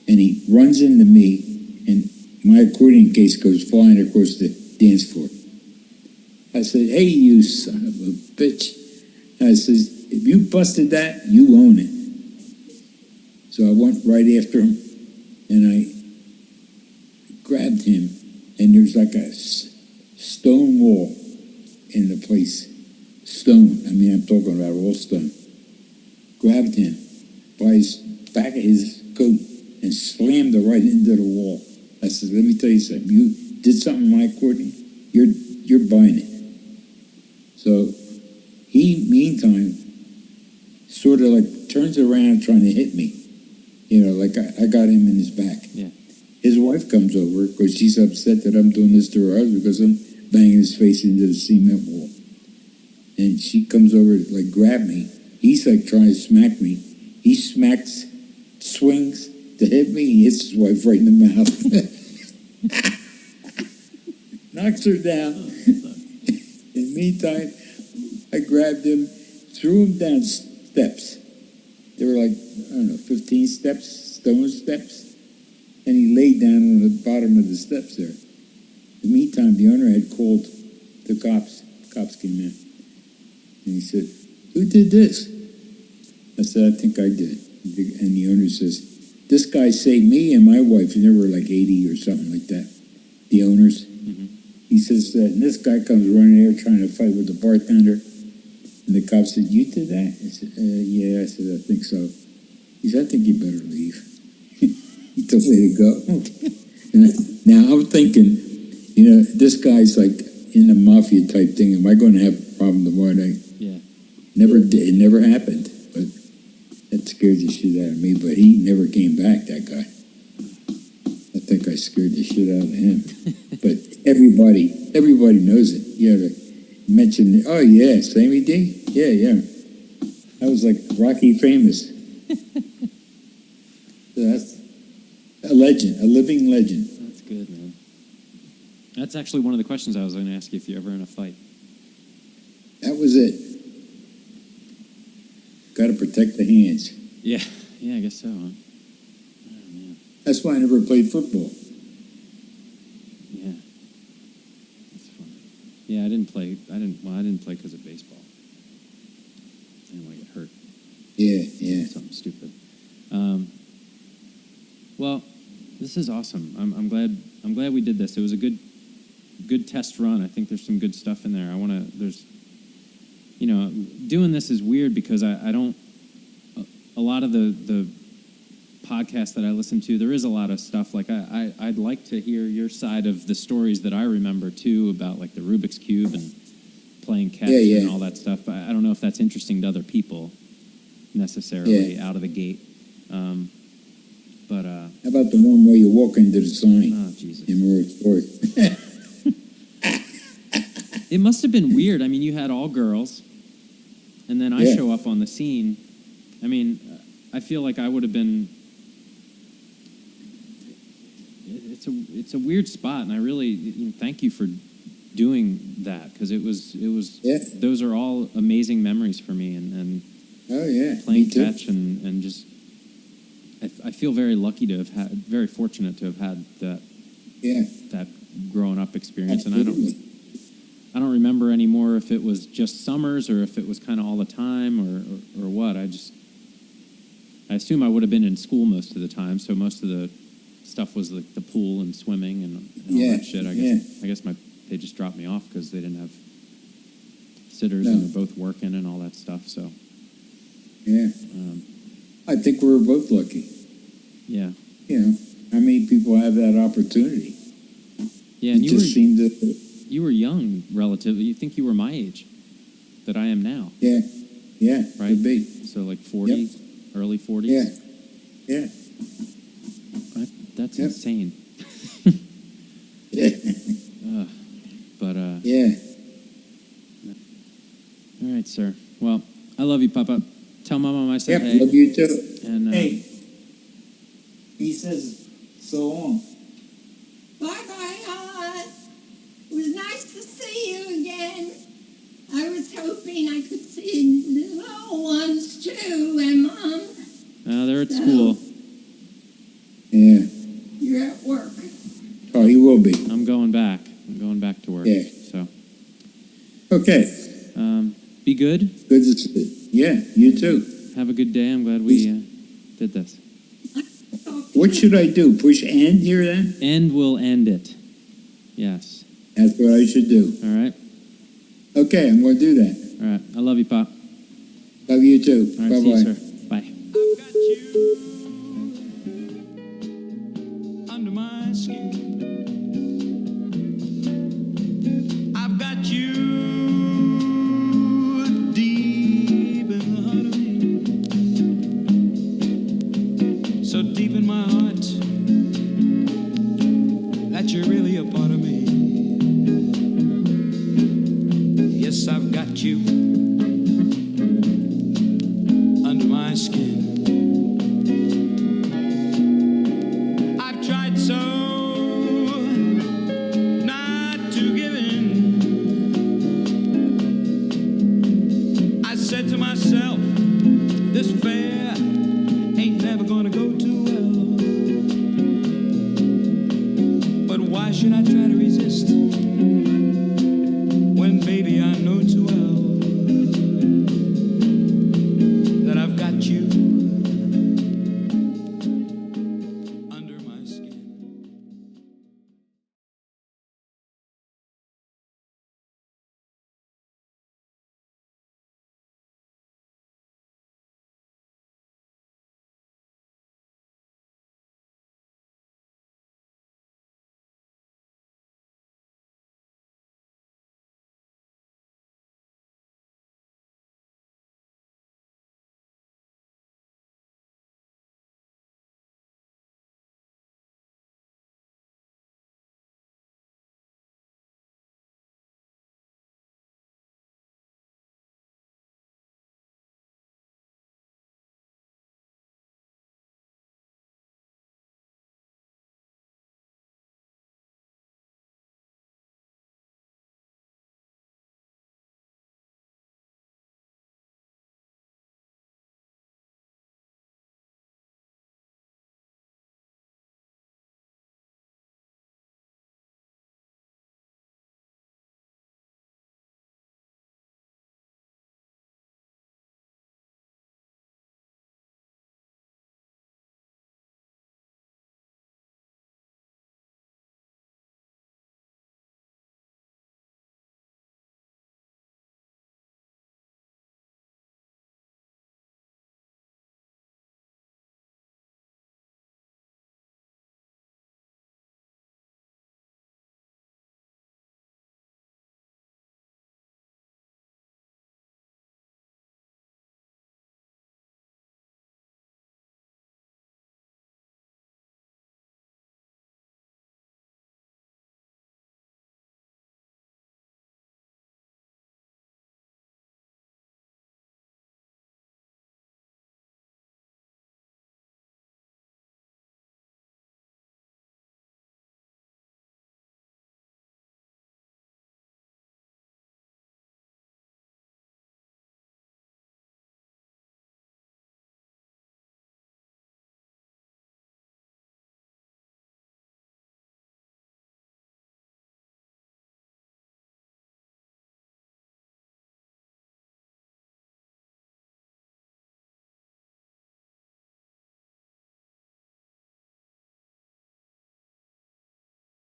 And he runs into me, and my accordion case goes flying across the dance floor. I said, "Hey, you son of a bitch." I says, "If you busted that, you own it." So I went right after him, and I grabbed him, and there's like a stone wall in the place. Stone. I mean, I'm talking about all stone. Grabbed him by his back of his coat and slammed it right into the wall. I said, "Let me tell you something. You did something to my accordion, you're buying it." So he, meantime, sort of turns around trying to hit me. I got him in his back. Yeah. His wife comes over because she's upset that I'm doing this to her husband because I'm banging his face into the cement wall. And she comes over to grab me. He's trying to smack me. He swings to hit me. He hits his wife right in the mouth. Knocks her down. In the meantime, I grabbed him, threw him down steps. There were 15 steps, stone steps. And he laid down on the bottom of the steps there. In the meantime, the owner had called the cops. The cops came in. And he said, "Who did this?" I said, "I think I did." And the owner says, "This guy saved me and my wife." And they were 80 or something like that, the owners. Mm-hmm. He says, and this guy comes running there trying to fight with the bartender. And the cop said, "You did that?" I said, "Yeah." I said, "I think so." He said, "I think you better leave." He told me to go. And now I'm thinking, this guy's in the mafia type thing. Am I going to have a problem tomorrow night? Yeah. Never did. It never happened. But that scared the shit out of me. But he never came back, that guy. I think I scared the shit out of him. But everybody knows it. Mention, "Oh yeah, Sammy Dee? Yeah. I was Rocky famous." So that's a legend, a living legend. That's good, man. That's actually one of the questions I was going to ask you if you're ever in a fight. That was it. Got to protect the hands. Yeah, I guess so, huh? Oh, man. That's why I never played football. Yeah. That's fun. Yeah, I didn't play because of baseball. I didn't want to get hurt. Yeah. something stupid. Well, this is awesome. I'm glad we did this. It was a good test run. I think there's some good stuff in there. Doing this is weird because I don't. A lot of the podcasts that I listen to, there is a lot of stuff like I'd like to hear your side of the stories that I remember too about like the Rubik's Cube and playing catch and all that stuff. But I don't know if that's interesting to other people necessarily out of the gate. How about the one where you walk into the sign? Oh, Jesus. In Royal Story. It must have been weird. I mean, you had all girls, and then I show up on the scene. I mean, I feel like I would have been. It's a weird spot, and I really thank you for doing that because it was. Those are all amazing memories for me, and playing catch and just. I feel very lucky to have had, very fortunate to have had that. That growing up experience, Absolutely. and I don't remember anymore if it was just summers or if it was kind of all the time or what. I assume I would have been in school most of the time, so most of the stuff was like the pool and swimming and all that shit. I guess they just dropped me off because they didn't have sitters and they're both working and all that stuff. So I think we were both lucky. Yeah. How many people have that opportunity? Yeah, and you were young, relatively. You think you were my age, that I am now. Yeah, right. Could be. So like 40, early 40s. Yeah. That's insane. All right, sir. Well, I love you, Papa. Tell Mama I said hey. Love you too. And hey, he says so long. Bye-bye, Hon. It was nice to see you again. I was hoping I could see the little ones, too, and Mom. They're at school. Yeah. You're at work. Oh, he will be. I'm going back. I'm going back to work. Yeah. So. Okay. Be good. Good to see. Yeah, you too. Have a good day. I'm glad we did this. What should I do? Push end here then? End will end it. Yes. That's what I should do. All right. Okay, I'm going to do that. All right. I love you, Pop. Love you too. All right. Bye-bye. See you, sir. Bye. I've got you under my skin. I've got you deep in the heart of me. So deep in my heart that you're really a part of me. Yes, I've got you under my skin. I've tried so not to give in. I said to myself, this